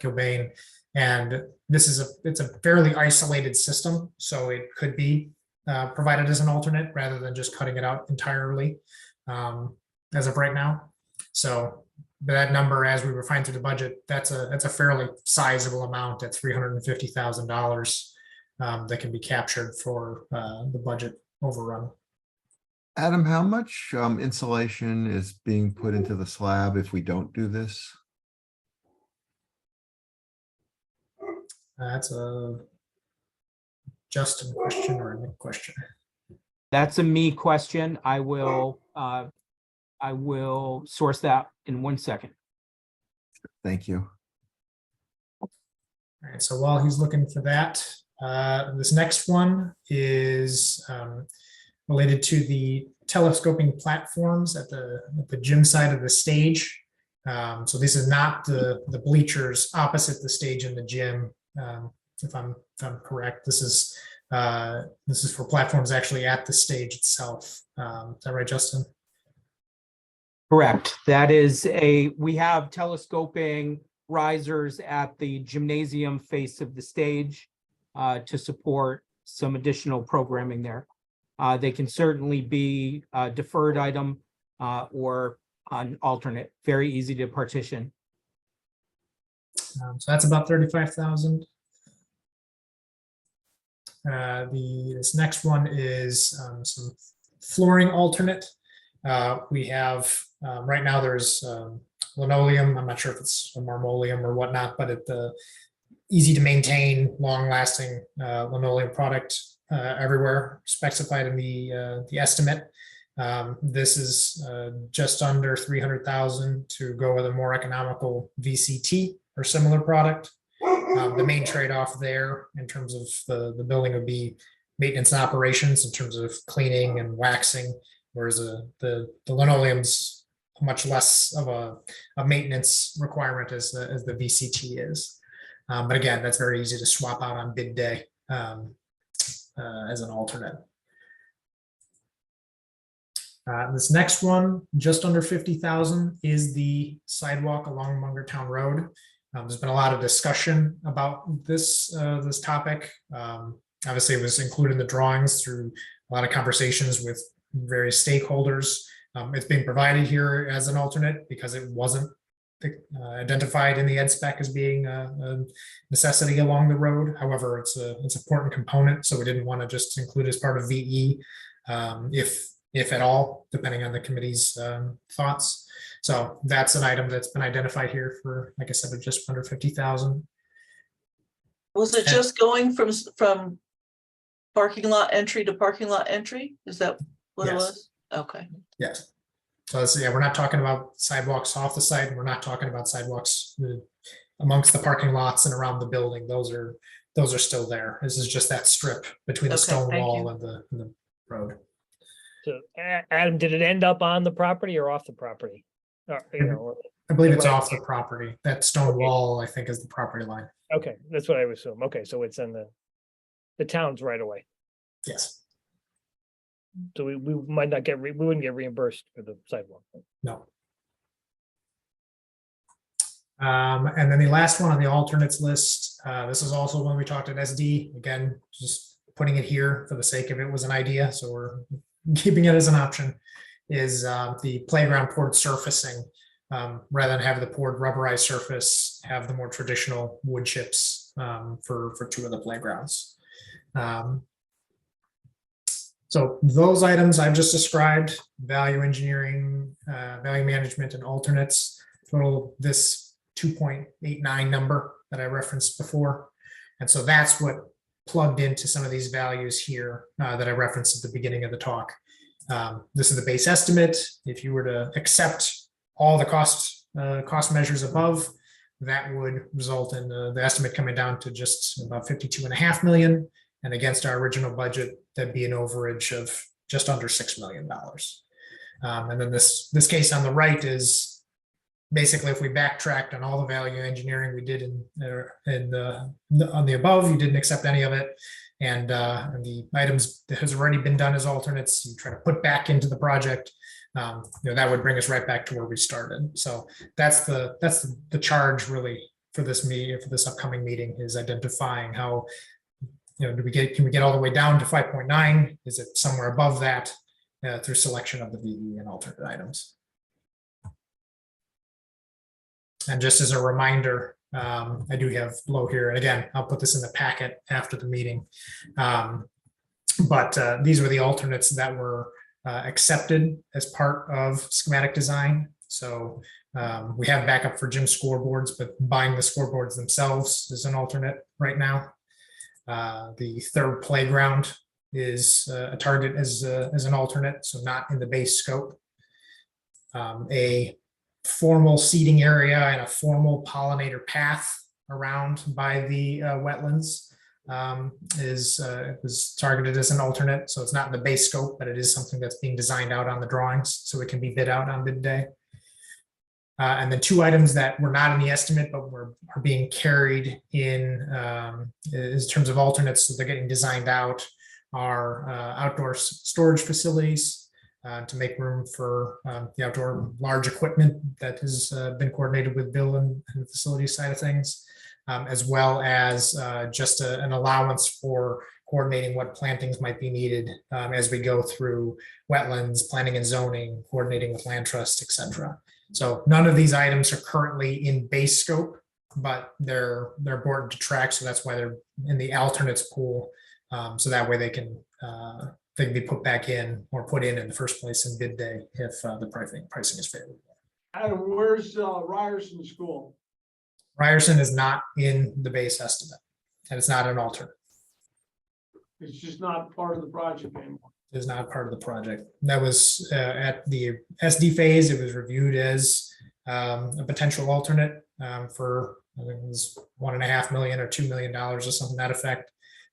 Gilbane. And it's a fairly isolated system, so it could be provided as an alternate rather than just cutting it out entirely as of right now. So that number, as we refine through the budget, that's a fairly sizable amount at $350,000 that can be captured for the budget overrun. Adam, how much insulation is being put into the slab if we don't do this? That's a Justin question or a Nick question. That's a me question. I will source that in 1 second. Thank you. All right, so while he's looking for that, this next one is related to the telescoping platforms at the gym side of the stage. So this is not the bleachers opposite the stage in the gym. If I'm correct, this is for platforms actually at the stage itself. Is that right, Justin? Correct. We have telescoping risers at the gymnasium face of the stage to support some additional programming there. They can certainly be a deferred item or an alternate, very easy to partition. So that's about 35,000. This next one is some flooring alternate. We have right now there's linoleum. I'm not sure if it's a marmoleum or whatnot, but it's easy to maintain, long-lasting linoleum product everywhere specified in the estimate. This is just under 300,000 to go with a more economical VCT or similar product. The main trade-off there in terms of the building would be maintenance and operations in terms of cleaning and waxing, whereas the linoleum's much less of a maintenance requirement as the VCT is. But again, that's very easy to swap out on bid day as an alternate. This next one, just under 50,000, is the sidewalk along Mungertown Road. There's been a lot of discussion about this topic. Obviously, it was included in the drawings through a lot of conversations with various stakeholders. It's being provided here as an alternate because it wasn't identified in the ed spec as being a necessity along the road. However, it's an important component, so we didn't want to just include it as part of VE, if at all, depending on the committee's thoughts. So that's an item that's been identified here for, like I said, just under 50,000. Was it just going from parking lot entry to parking lot entry? Is that what it Yes. was? Okay. Yes. So yeah, we're not talking about sidewalks off the site. We're not talking about sidewalks amongst the parking lots and around the building. Those are still there. This is just that strip between the Okay, stone thank wall you. and the road. So Adam, did it end up on the property or off the property? I believe it's Right. off the property. That stone Okay. wall, I think, is the property line. Okay, that's what I would assume. Okay, so it's in the town's right away. Yes. So we might not get, we wouldn't get reimbursed for the sidewalk. No. And then the last one on the alternates list, this is also one we talked at SD. Again, just putting it here for the sake of it was an idea, so we're keeping it as an option, is the playground poured surfacing. Rather than have the poured rubberized surface, have the more traditional wood chips for two of the playgrounds. So those items I've just described, value engineering, value management, and alternates, total this 2.89 number that I referenced before. And so that's what plugged into some of these values here that I referenced at the beginning of the talk. This is the base estimate. If you were to accept all the cost measures above, that would result in the estimate coming down to just about 52.5 million. And against our original budget, that'd be an overage of just under $6 million. And then this case on the right is basically if we backtracked on all the value engineering we did on the above, you didn't accept any of it. And the items that has already been done as alternates, you try to put back into the project. That would bring us right back to where we started. So that's the charge really for this meeting, for this upcoming meeting, is identifying how, can we get all the way down to 5.9? Is it somewhere above that through selection of the VE and alternate items? And just as a reminder, I do have below here, and again, I'll put this in the packet after the meeting. But these were the alternates that were accepted as part of schematic design. So we have backup for gym scoreboards, but buying the scoreboards themselves is an alternate right now. The third playground is a target as an alternate, so not in the base scope. A formal seating area and a formal pollinator path around by the wetlands is targeted as an alternate. So it's not in the base scope, but it is something that's being designed out on the drawings, so it can be bid out on bid day. And then two items that were not in the estimate, but are being carried in terms of alternates, so they're getting designed out, are outdoor storage facilities to make room for the outdoor large equipment that has been coordinated with Bill and the facility side of things, as well as just an allowance for coordinating what plantings might be needed as we go through wetlands, planning and zoning, coordinating with land trust, et cetera. So none of these items are currently in base scope, but they're important to track. So that's why they're in the alternates pool. So that way they can be put back in or put in the first place in bid day if the pricing is favorable. Adam, where's Ryerson School? Ryerson is not in the base estimate, and it's not an alternate. It's just not part of the project anymore. It is not part of the project. That was at the SD phase. It was reviewed as a potential alternate for I think it was 1.5 million or $2 million or something to that effect.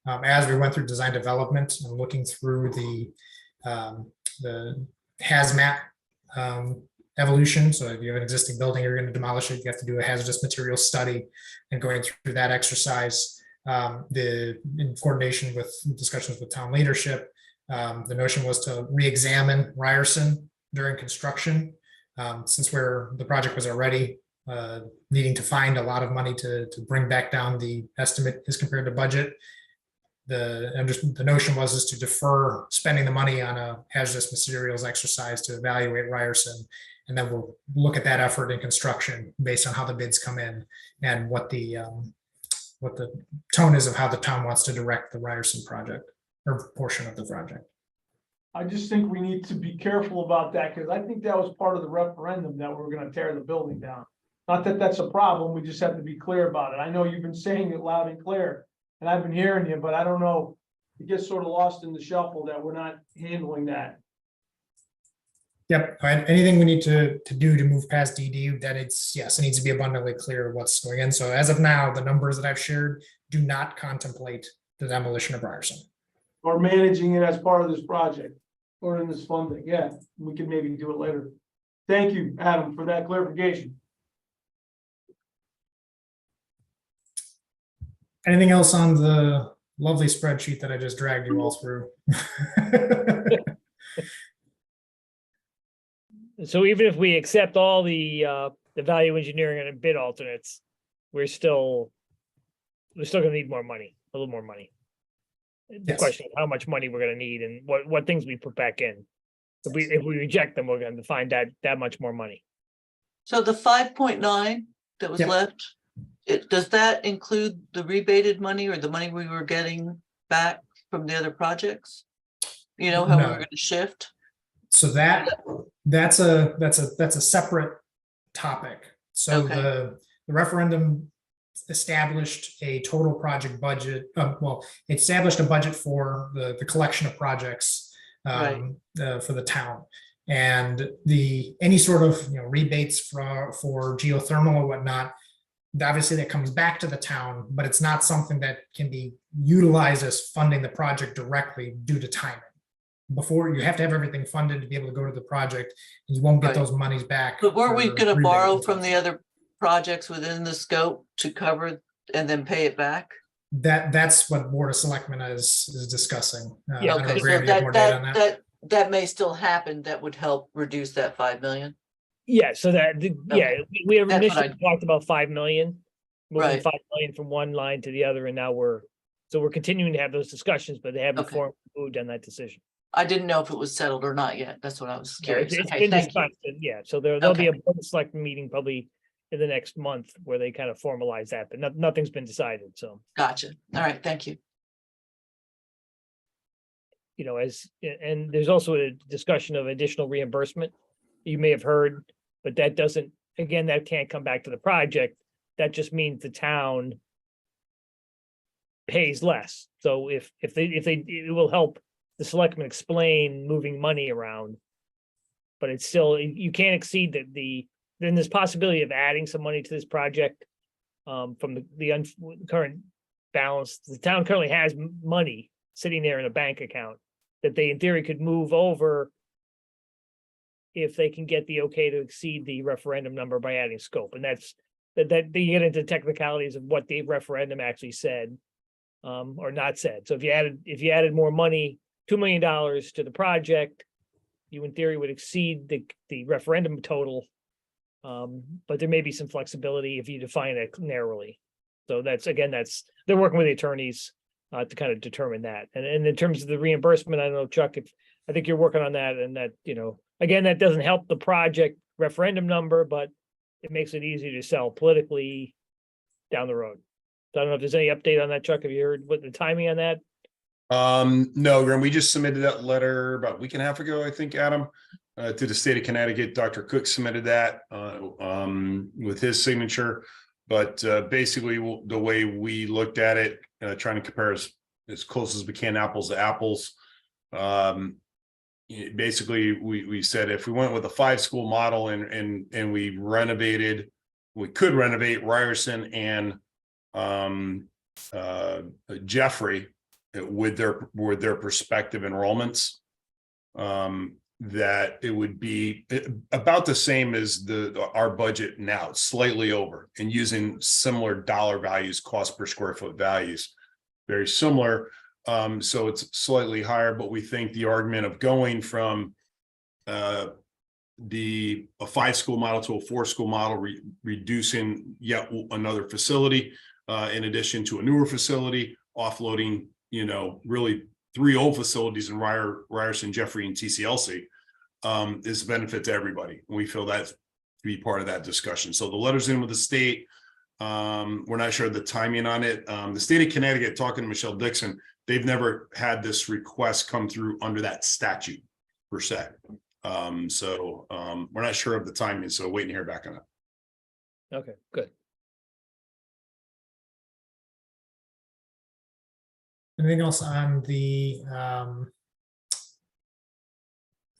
As we went through design development and looking through the hazmat evolution. So if you have an existing building, you're going to demolish it, you have to do a hazardous material study, and going through that exercise, in coordination with discussions with town leadership, the notion was to re-examine Ryerson during construction, since the project was already needing to find a lot of money to bring back down the estimate as compared to budget. The notion was to defer spending the money on a hazardous materials exercise to evaluate Ryerson, and then we'll look at that effort in construction based on how the bids come in and what the tone is of how the town wants to direct the Ryerson project or portion of the project. I just think we need to be careful about that, because I think that was part of the referendum that we were gonna tear the building down. Not that that's a problem, we just have to be clear about it. I know you've been saying it loud and clear, and I've been hearing you, but I don't know, it gets sort of lost in the shuffle that we're not handling that. Yep, anything we need to do to move past DD, that it needs to be abundantly clear what's going in. So as of now, the numbers that I've shared do not contemplate the demolition of Ryerson. Or managing it as part of this project, or in this funding, yeah, we can maybe do it later. Thank you, Adam, for that clarification. Anything else on the lovely spreadsheet that I just dragged you all through? So even if we accept all the value engineering and bid alternates, we're still gonna need more money, a little more money. The Yes. question of how much money we're gonna need and what things we put back in. If we reject them, we're gonna find that much more money. So the 5.9 that was Yep. left, does that include the rebated money or the money we were getting back from the other projects? You know, how we No. were gonna shift? So that's a separate topic. So Okay. the referendum established a total project budget. It established a budget for the collection of projects for the town, and any sort of rebates for geothermal or whatnot. Obviously, that comes back to the town, but it's not something that can be utilized as funding the project directly due to timing. Before, you have to have everything funded to be able to go to the project, and you won't get Right. those monies back. But weren't we for gonna rebate borrow until- from the other projects within the scope to cover and then pay it back? That's what Board of Selectmen is discussing. I don't know, Okay, Graham, so you have more data on that? that may still happen. That would help reduce that 5 million. Yeah, so we have That's what initially talked about 5 million. Moving Right. 5 million from one line to the other, and now we're continuing to have those discussions, but they haven't Okay. formally moved on that decision. I didn't know if it was settled or not yet. That's what I was No, curious. It's Okay, been thank you. discussed, and yeah, so there'll be a Okay. Board of Select meeting probably in the next month where they kind of formalize that, but nothing's been decided, so. Gotcha. All right, thank you. And there's also a discussion of additional reimbursement. You may have heard, but that doesn't, again, that can't come back to the project. That just means the town pays less. So if it will help the selectmen explain moving money around. But it's still, you can't exceed then there's possibility of adding some money to this project. From the current balance, the town currently has money sitting there in a bank account that they in theory could move over if they can get the okay to exceed the referendum number by adding scope. And that you get into technicalities of what the referendum actually said or not said. So if you added more money, $2 million to the project, you in theory would exceed the referendum total. But there may be some flexibility if you define it narrowly. So they're working with the attorneys to kind of determine that. And in terms of the reimbursement, I don't know, Chuck, I think you're working on that, and that, again, that doesn't help the project referendum number, but it makes it easier to sell politically down the road. So I don't know if there's any update on that, Chuck. Have you heard what the timing on that? No, Graham, we just submitted that letter about a week and a half ago, I think, Adam, to the state of Connecticut. Dr. Cook submitted that with his signature. But basically, the way we looked at it, trying to compare as close as we can, apples to apples. Basically, we said if we went with a 5-school model and we renovated we could renovate Ryerson and Jeffrey with their prospective enrollments. That it would be about the same as our budget now, slightly over, and using similar dollar values, cost per square foot values, very similar. So it's slightly higher, but we think the argument of going from a 5-school model to a 4-school model, reducing yet another facility, in addition to a newer facility, offloading, really 3 old facilities in Ryerson, Jeffrey, and TCLC, is a benefit to everybody. And we feel that to be part of that discussion. So the letter's in with the state. We're not sure of the timing on it. The state of Connecticut, talking to Michelle Dixon, they've never had this request come through under that statute per se. So we're not sure of the timing, so waiting to hear back on it. Okay, good. Anything else on the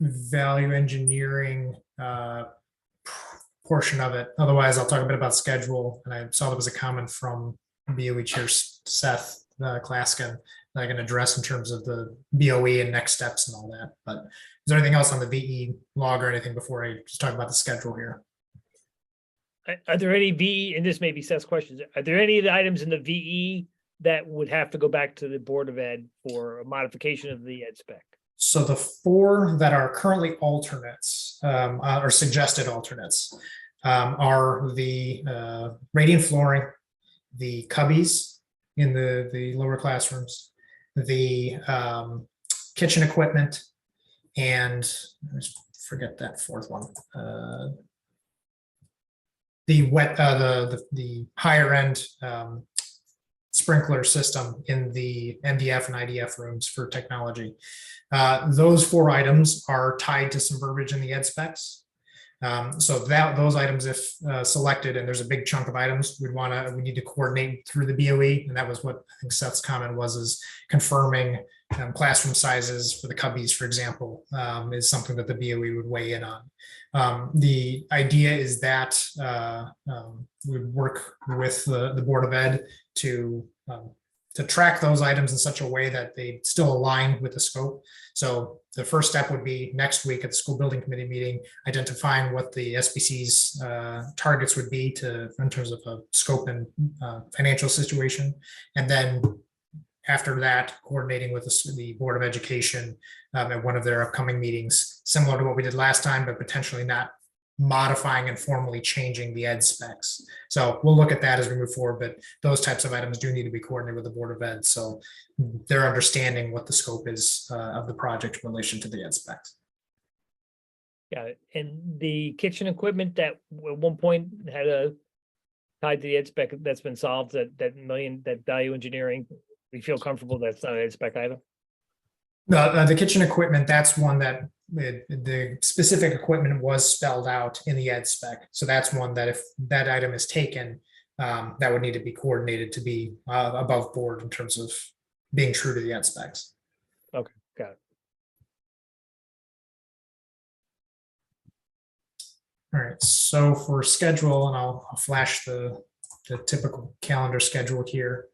value engineering portion of it? Otherwise, I'll talk a bit about schedule. And I saw there was a comment from BOE Chair Seth Klaskin that I can address in terms of the BOE and next steps and all that. But is there anything else on the VE log or anything before I just talk about the schedule here? Are there any VE, and this may be Seth's questions, are there any of the items in the VE that would have to go back to the Board of Ed for a modification of the ed spec? So the 4 that are currently alternates, or suggested alternates, are the radiant flooring, the cubbies in the lower classrooms, the kitchen equipment, and I just forget that 4th one. The higher end sprinkler system in the MDF and IDF rooms for technology. Those 4 items are tied to some verbiage in the ed specs. So those items, if selected, and there's a big chunk of items, we need to coordinate through the BOE, and that was what I think Seth's comment was, is confirming classroom sizes for the cubbies, for example, is something that the BOE would weigh in on. The idea is that we work with the Board of Ed to track those items in such a way that they still align with the scope. So the first step would be next week at the school building committee meeting, identifying what the SBC's targets would be in terms of a scope and financial situation. And then after that, coordinating with the Board of Education at one of their upcoming meetings, similar to what we did last time, but potentially not modifying and formally changing the ed specs. So we'll look at that as we move forward, but those types of items do need to be coordinated with the Board of Ed. So they're understanding what the scope is of the project in relation to the ed specs. Got it. And the kitchen equipment that at one point had a tied to the ed spec, that's been solved, that value engineering, we feel comfortable that's not an ed spec item? The kitchen equipment, that's one that the specific equipment was spelled out in the ed spec. So that's one that if that item is taken, that would need to be coordinated to be above board in terms of being true to the ed specs. Okay, got it. All right, so for schedule, and I'll flash the typical calendar schedule here.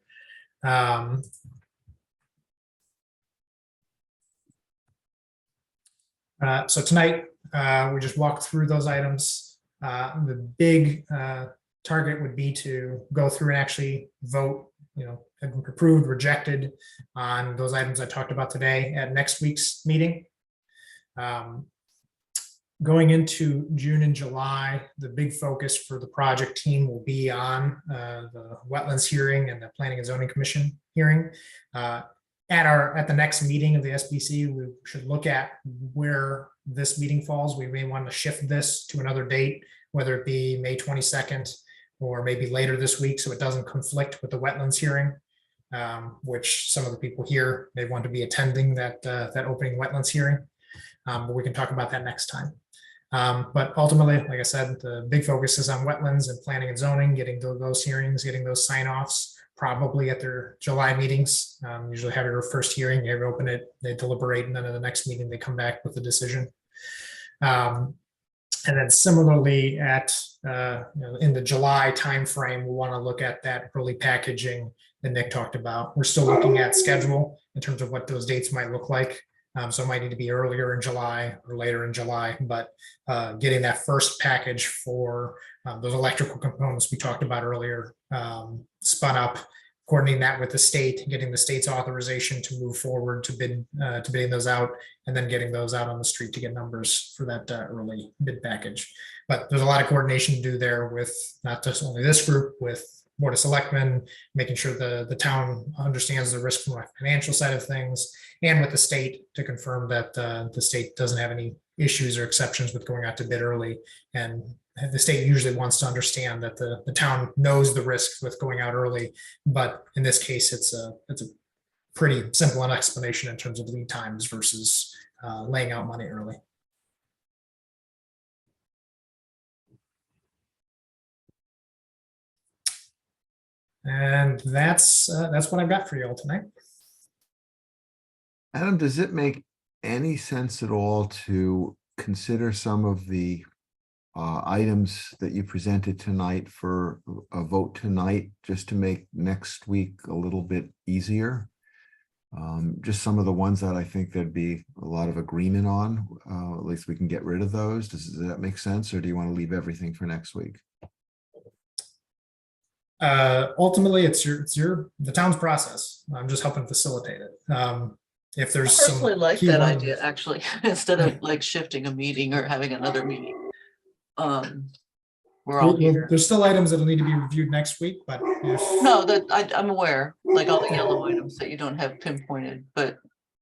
So tonight, we just walked through those items. The big target would be to go through and actually vote, approved, rejected on those items I talked about today at next week's meeting. Going into June and July, the big focus for the project team will be on the wetlands hearing and the Planning and Zoning Commission hearing. At the next meeting of the SBC, we should look at where this meeting falls. We may want to shift this to another date, whether it be May 22nd or maybe later this week, so it doesn't conflict with the wetlands hearing, which some of the people here may want to be attending that opening wetlands hearing. But we can talk about that next time. But ultimately, like I said, the big focus is on wetlands and planning and zoning, getting those hearings, getting those sign-offs, probably at their July meetings. Usually have your first hearing, they open it, they deliberate, and then at the next meeting, they come back with a decision. And then similarly in the July timeframe, we want to look at that early packaging that Nick talked about. We're still looking at schedule in terms of what those dates might look like. So it might need to be earlier in July or later in July, but getting that first package for those electrical components we talked about earlier, spun up, coordinating that with the state, getting the state's authorization to move forward to bidding those out, and then getting those out on the street to get numbers for that early bid package. But there's a lot of coordination to do there with not just only this group, with Board of Selectmen, making sure the town understands the risk from a financial side of things, and with the state to confirm that the state doesn't have any issues or exceptions with going out to bid early. And the state usually wants to understand that the town knows the risks with going out early, but in this case, it's a pretty simple an explanation in terms of lead times versus laying out money early. And that's what I've got for you all tonight. Adam, does it make any sense at all to consider some of the items that you presented tonight for a vote tonight, just to make next week a little bit easier? Just some of the ones that I think there'd be a lot of agreement on, at least we can get rid of those. Does that make sense, or do you want to leave everything for next week? Ultimately, it's the town's process. I'm just helping facilitate it. If I there's personally some like key that ones- idea, actually, instead of like shifting a meeting or having another meeting. We're all here. There's still items that'll need to be reviewed next week, but if No, that I'm aware, like all the yellow items that you don't have pinpointed, but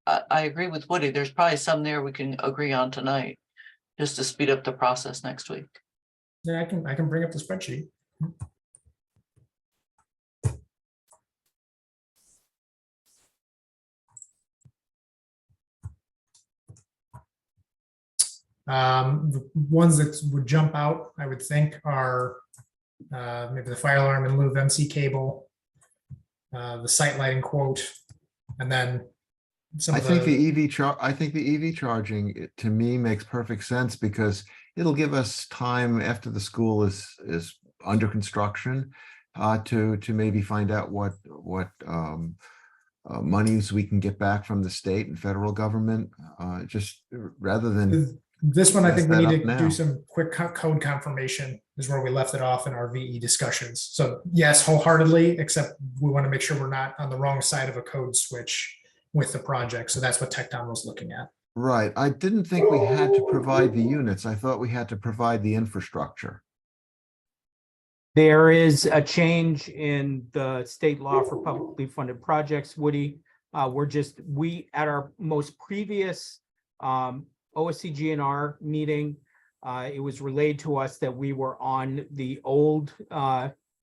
I agree with Woody. There's probably some there we can agree on tonight, just to speed up the process next week. yeah, I can bring up the spreadsheet. The ones that would jump out, I would think, are maybe the fire alarm in lieu of MC cable, the site lighting quote, and then some I of think the EV charging, to me, makes perfect sense, because it'll give us time after the school is under construction to maybe find out what monies we can get back from the state and federal government, just rather than. This one, I mess think we that need up to now. do some quick code confirmation is where we left it off in our VE discussions. So yes, wholeheartedly, except we want to make sure we're not on the wrong side of a code switch with the project. So that's what TechDom was looking at. Right. I didn't think we had to provide the units. I thought we had to provide the infrastructure. There is a change in the state law for publicly funded projects, Woody. We at our most previous OSCGNR meeting, it was relayed to us that we were on the old,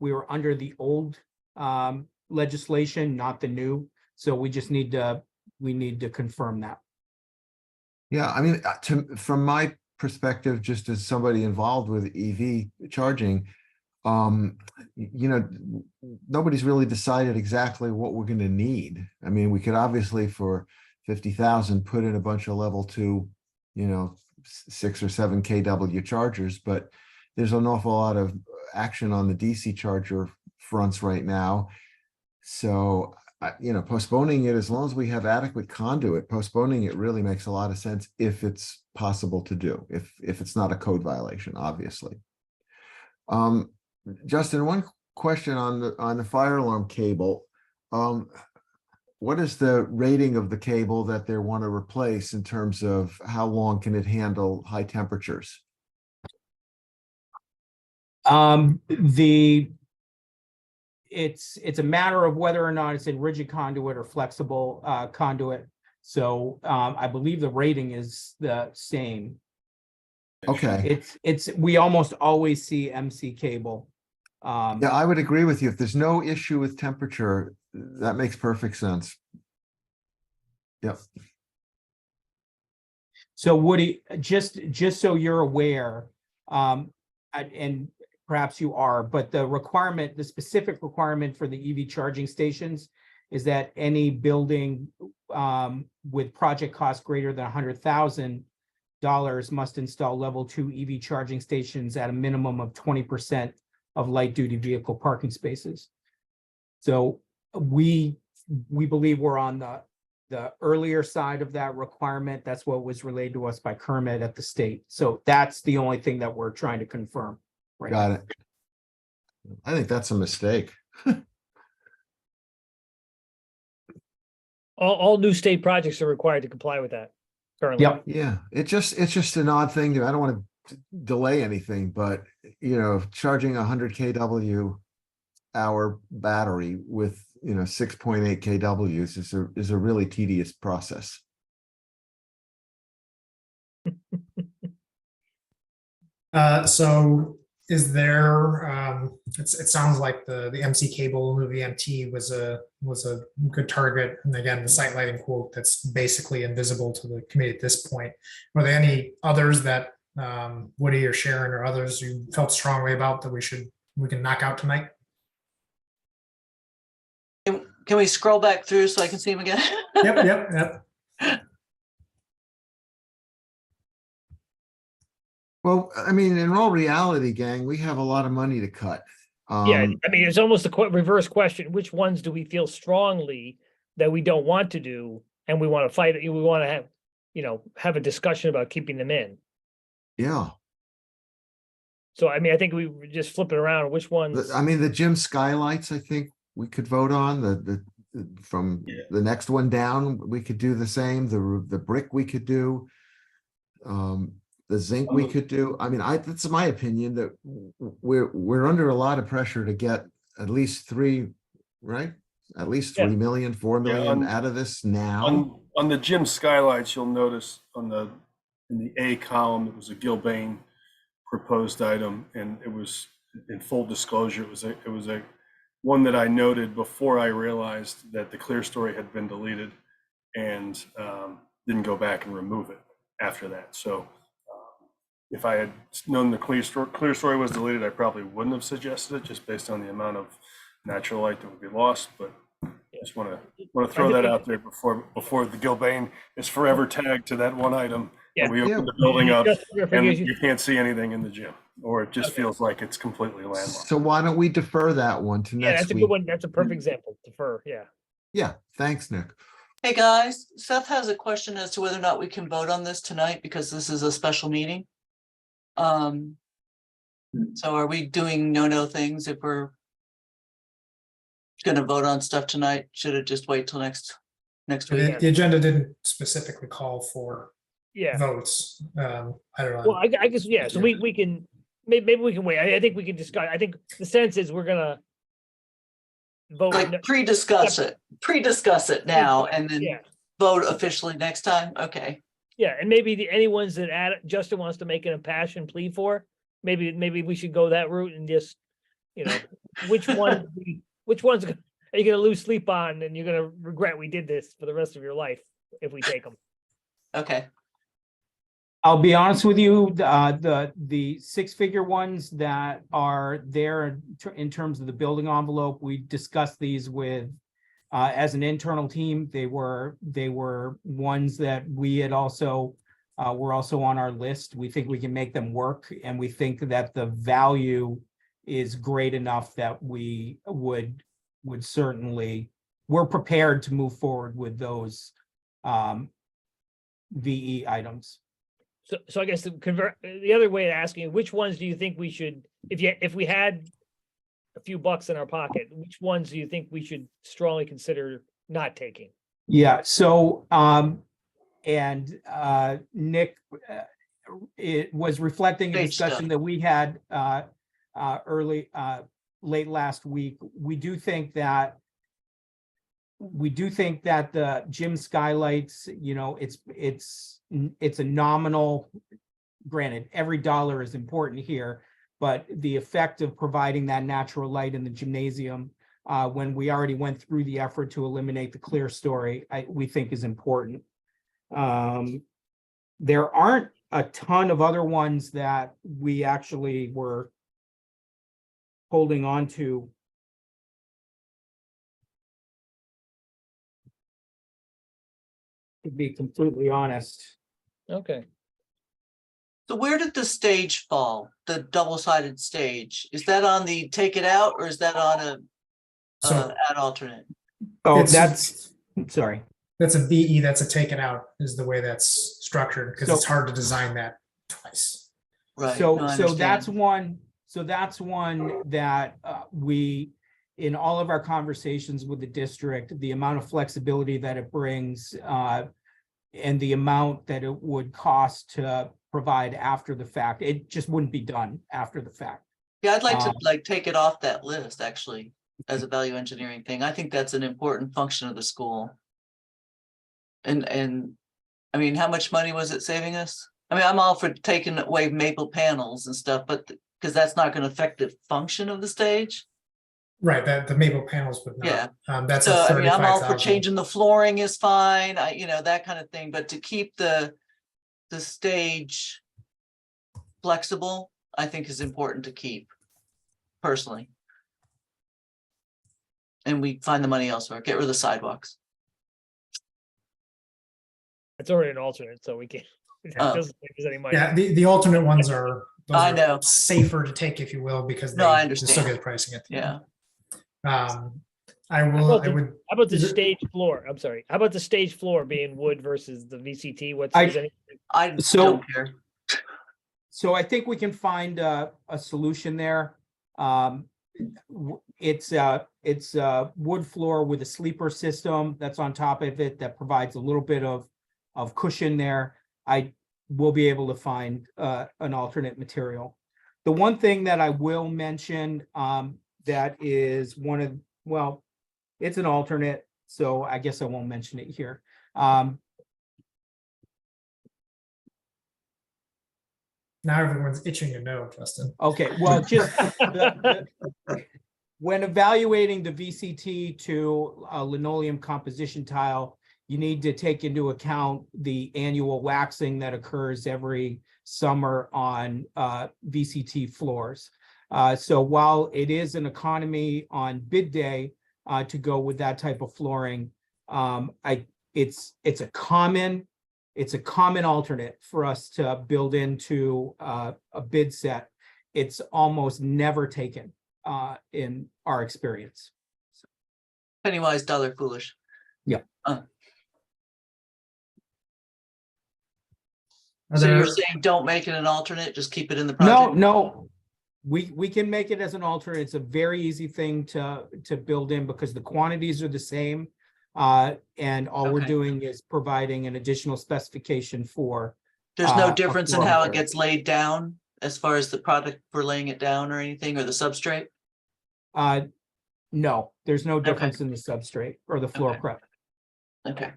we were under the old legislation, not the new. So we just need to confirm that. Yeah, I mean, from my perspective, just as somebody involved with EV charging, nobody's really decided exactly what we're going to need. I mean, we could obviously for 50,000 put in a bunch of level 2, 6 or 7 kW chargers, but there's an awful lot of action on the DC charger fronts right now. So, postponing it, as long as we have adequate conduit, postponing it really makes a lot of sense if it's possible to do, if it's not a code violation, obviously. Justin, one question on the fire alarm cable. What is the rating of the cable that they want to replace in terms of how long can it handle high temperatures? It's a matter of whether or not it's in rigid conduit or flexible conduit. So I believe the rating is the same. Okay. We almost always see MC cable. Yeah, I would agree with you. If there's no issue with temperature, that makes perfect sense. Yep. So Woody, just so you're aware, and perhaps you are, but the specific requirement for the EV charging stations is that any building with project cost greater than 100,000 must install level 2 EV charging stations at a minimum of 20% of light duty vehicle parking spaces. So we believe we're on the earlier side of that requirement. That's what was relayed to us by Kermit at the state. So that's the only thing that we're trying to confirm. Right. Got it. I think that's a mistake. All new state projects are required to comply with that currently. Yep. Yeah, it's just an odd thing. I don't want to delay anything, but charging 100 kW hour battery with 6.8 kWs is a really tedious process. So is there, it sounds like the MC cable movie MT was a good target. And again, the site lighting quote that's basically invisible to the committee at this point. Were there any others that Woody or Sharon or others you felt strongly about that we can knock out tonight? Can we scroll back through so I can see them again? Yep. Well, I mean, in all reality, gang, we have a lot of money to cut. Yeah, I mean, it's almost a reverse question. Which ones do we feel strongly that we don't want to do, and we want to fight? We want to have a discussion about keeping them in. Yeah. So, I mean, I think we were just flipping around. Which ones? I mean, the gym skylights, I think we could vote on from the next one down. We could do the same. The brick we could do. The zinc we could do. I mean, that's my opinion that we're under a lot of pressure to get at least 3, right? At least 3 million, 4 million out of this now. On the gym skylights, you'll notice in the A column, it was a Gilbane proposed item, and it was, in full disclosure, it was a one that I noted before I realized that the clear story had been deleted, and didn't go back and remove it after that. So if I had known the clear story was deleted, I probably wouldn't have suggested it, just based on the amount of natural light that would be lost. But I just want to throw that out there before the Gilbane is forever tagged to that one item. Yeah. And we open the building up and you you can't see anything in the gym, or it just feels like it's completely landlocked. So why don't we defer that one to next that's a week? good one. That's a perfect example. Defer. Yeah. Yeah. Thanks, Nick. Hey, guys, Seth has a question as to whether or not we can vote on this tonight because this is a special meeting. So are we doing no things if we're gonna vote on stuff tonight? Should it just wait till next week? The agenda didn't specifically call for Yeah. votes. I don't know. Well, I guess, yeah. So we can, maybe we can wait. I think we can discuss. I think the sense is we're gonna vote. Like pre-discuss it now and then vote officially next time? Okay. Yeah, and maybe any ones that Justin wants to make an impassioned plea for, maybe we should go that route and just, which ones are you gonna lose sleep on, and you're gonna regret we did this for the rest of your life if we take them. Okay. I'll be honest with you, the 6-figure ones that are there in terms of the building envelope, we discussed these with as an internal team. They were ones that we had also were also on our list. We think we can make them work, and we think that the value is great enough that we would certainly, we're prepared to move forward with those VE items. So I guess the other way of asking, which ones do you think we should, if we had a few bucks in our pocket, which ones do you think we should strongly consider not taking? Yeah. So, Nick, it was reflecting a Great discussion stuff. that we had late last week. We do think that the gym skylights, it's a nominal, granted, every dollar is important here, but the effect of providing that natural light in the gymnasium, when we already went through the effort to eliminate the clear story, we think is important. There aren't a ton of other ones that we actually were holding on to. To be completely honest. Okay. So where did the stage fall? The double-sided stage? Is that on the take it out or is that on a So add alternate? Oh, It's- that's, sorry. that's a VE, that's a take it out is the way that's structured, because it's So- hard to design that twice. Right. So, no, I so that's understand. one that we, in all of our conversations with the district, the amount of flexibility that it brings, and the amount that it would cost to provide after the fact, it just wouldn't be done after the fact. Yeah, I'd like to um, like take it off that list actually as a value engineering thing. I think that's an important function of the school. And I mean, how much money was it saving us? I mean, I'm all for taking away maple panels and stuff, but because that's not going to affect the function of the stage. Right, that the maple panels would Yeah. not. That's So a I mean, I'm all for 35,000. changing the flooring is fine, that kind of thing, but to keep the stage flexible, I think is important to keep personally. And we find the money elsewhere, get rid of the sidewalks. It's already an alternate, so we can't. It Oh. doesn't think there's any money. Yeah, the alternate ones are, those I are know. safer to take, if you will, because No, I they still understand. get pricing at the Yeah. end. I would, How about the Is it- stage floor? I'm sorry. How about the stage floor being wood versus the VCT? What's I- is any? I So- don't care. So I think we can find a solution there. It's wood floor with a sleeper system that's on top of it that provides a little bit of cushion there. I will be able to find an alternate material. The one thing that I will mention that is well, it's an alternate, so I guess I won't mention it here. now everyone's itching to know, Justin. Okay, well, just when evaluating the VCT to a linoleum composition tile, you need to take into account the annual waxing that occurs every summer on VCT floors. So while it is an economy on bid day to go with that type of flooring, it's a common alternate for us to build into a bid set. It's almost never taken in our experience. Penny wise, dollar foolish. Yeah. Are So there- you're saying don't make it an alternate, just keep it in the project? No, we can make it as an alternate. It's a very easy thing to build in because the quantities are the same. And all we're Okay. doing is providing an additional specification for. There's no a difference in floor how it material. gets laid down as far as the product for laying it down or anything, or the substrate? No, there's no difference in the substrate or the floor Okay. prep. Okay.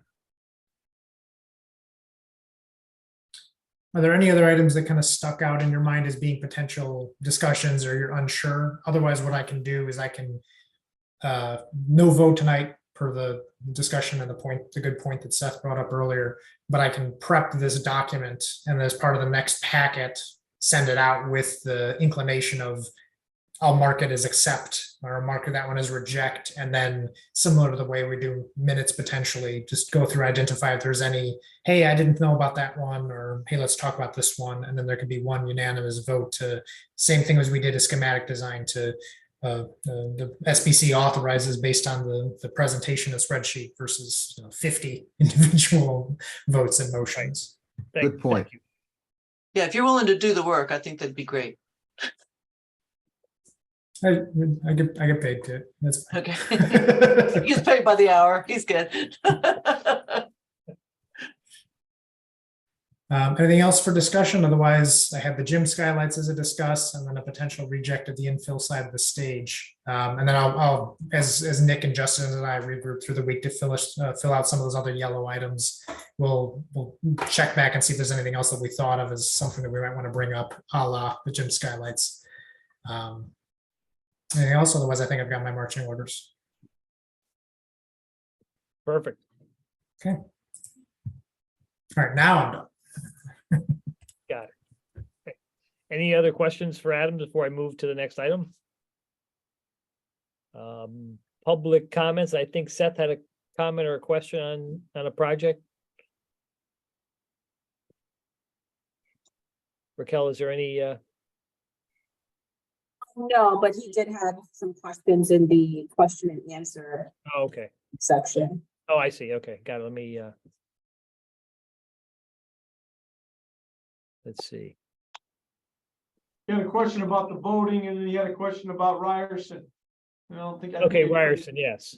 Are there any other items that kind of stuck out in your mind as being potential discussions or you're unsure? Otherwise, what I can do is I can no vote tonight per the discussion and the good point that Seth brought up earlier, but I can prep this document and as part of the next packet, send it out with the inclination of I'll mark it as accept or mark that one as reject. And then similar to the way we do minutes, potentially just go through, identify if there's any, hey, I didn't know about that one, or hey, let's talk about this one. And then there could be one unanimous vote to same thing as we did a schematic design to the SBC authorizes based on the presentation of spreadsheet versus 50 individual votes and motions. Good point. Thank you. Yeah, if you're willing to do the work, I think that'd be great. I get paid to. That's fine. Okay. He's paid by the hour. He's good. Anything else for discussion? Otherwise, I have the gym skylights as a discuss, and then a potential reject of the infill side of the stage. And then I'll as Nick and Justin and I regroup through the week to fill out some of those other yellow items. We'll check back and see if there's anything else that we thought of as something that we might want to bring up, a la the gym skylights. Anything else? Otherwise, I think I've got my marching orders. Perfect. All right, now I'm done. Got it. Okay. Any other questions for Adam before I move to the next item? Public comments. I think Seth had a comment or a question on a project. Raquel, is there any, No, but he did have some questions in the question and answer oh, okay. section. Oh, I see. Okay, got it. Let me, let's see. He had a question about the voting and then he had a question about Ryerson. And I don't think. I think Okay, they- Ryerson, yes.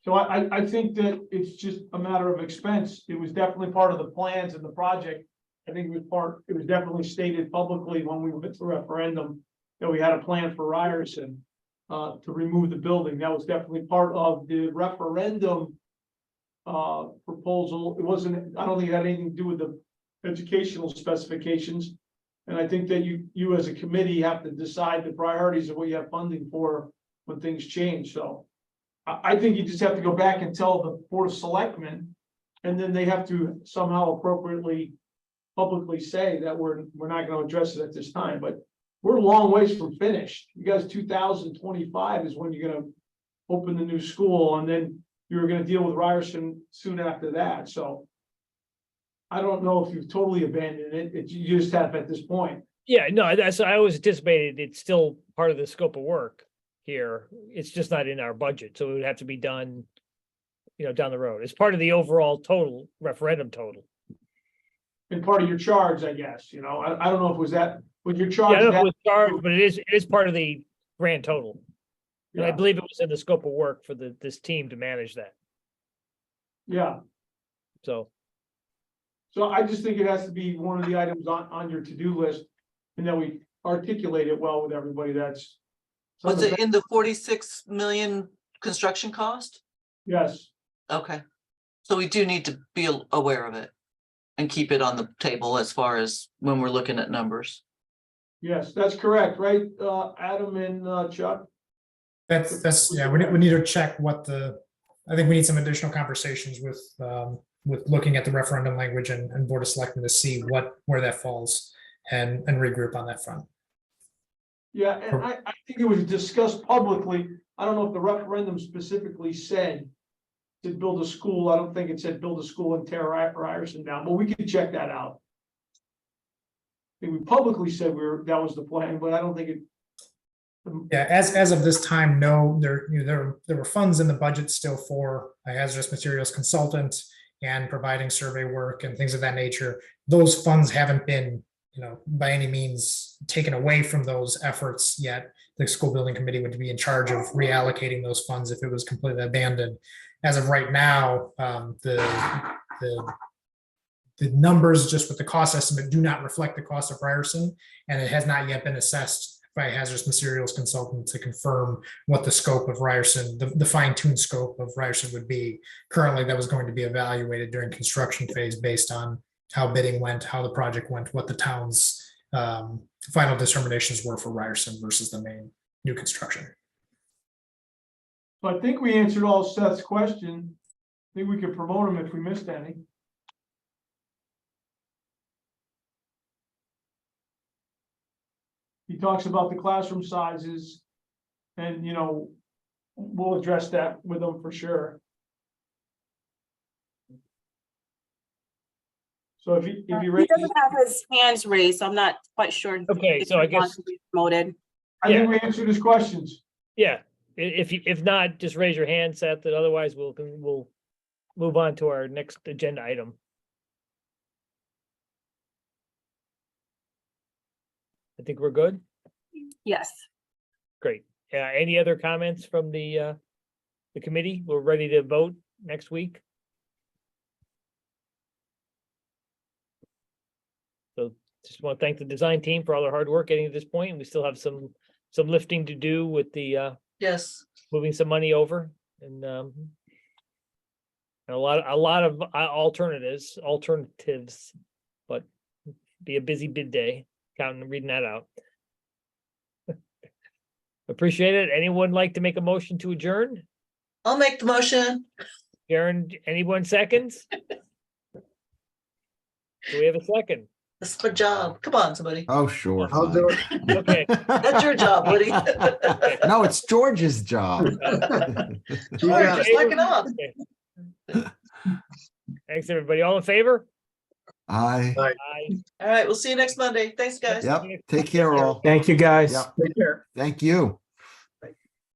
So I think that it's just a matter of expense. It was definitely part of the plans and the project. I think it was definitely stated publicly when we went to referendum that we had a plan for Ryerson to remove the building. That was definitely part of the referendum proposal. It wasn't, I don't think it had anything to do with the educational specifications. And I think that you as a committee have to decide the priorities of what you have funding for when things change. So I think you just have to go back and tell the Board of Selectmen, and then they have to somehow appropriately publicly say that we're not gonna address it at this time, but we're a long ways from finished. You guys, 2025 is when you're gonna open the new school, and then you're gonna deal with Ryerson soon after that, so I don't know if you've totally abandoned it, you just have at this point. Yeah, no, I always anticipated it's still part of the scope of work here. It's just not in our budget, so it would have to be done, down the road. It's part of the overall total referendum total. And part of your charge, I guess, I don't know if was your Yeah, charge. I don't know if that- it was charged, but it is part of the grand total. And I Yeah. believe it was in the scope of work for this team to manage that. Yeah, So, so I just think it has to be one of the items on your to-do list, and that we articulate it well with everybody. That's. Was it in the 46 million construction cost? Yes, Okay. So we do need to be aware of it and keep it on the table as far as when we're looking at numbers. yes, that's correct, right, Adam and Chuck? That's, yeah, we need to check I think we need some additional conversations with looking at the referendum language and Board of Selectmen to see where that falls and regroup on that front. Yeah, and I think it was discussed publicly. I don't know if the referendum specifically said to build a school. I don't think it said build a school and tear Ryerson down, but we could check that out. I think we publicly said that was the plan, but I don't think it. Yeah, as of this time, no, there were funds in the budget still for a hazardous materials consultant and providing survey work and things of that nature. Those funds haven't been, by any means taken away from those efforts yet. The school building committee would be in charge of reallocating those funds if it was completely abandoned. As of right now, the numbers just with the cost estimate do not reflect the cost of Ryerson, and it has not yet been assessed by a hazardous materials consultant to confirm what the scope of Ryerson, the fine-tuned scope of Ryerson would be. Currently, that was going to be evaluated during construction phase based on how bidding went, how the project went, what the town's final determinations were for Ryerson versus the main new construction. So I think we answered all Seth's question. I think we could promote him if we missed any. He talks about the classroom sizes, and we'll address that with them for sure. So if he He raises, doesn't have his hands raised, so I'm not quite sure. Okay, if so I he wants guess- to be Promoted. I think we answered his questions. yeah, if not, just raise your hand, Seth, and otherwise we'll move on to our next agenda item. I think we're good. Yes. Great. Any other comments from the committee? We're ready to vote next week. So just want to thank the design team for all their hard work getting to this point, and we still have some lifting to do with the Yes. moving some money over, and a lot of alternatives, but be a busy bid day, counting, reading that out. Appreciate it. Anyone like to make a motion to adjourn? I'll make the motion. Karen, anyone seconds? Do we have a second? This is my job. Come on, somebody. Oh, sure. I'll do fine. Okay. That's your job, Woody. No, it's George's job. George, just knock it off. Okay. Thanks, everybody. All in favor? Aye. All right, we'll see you next Monday. Thanks, guys. Yep. Take care all. Thank you, guys. Yep. Thank you.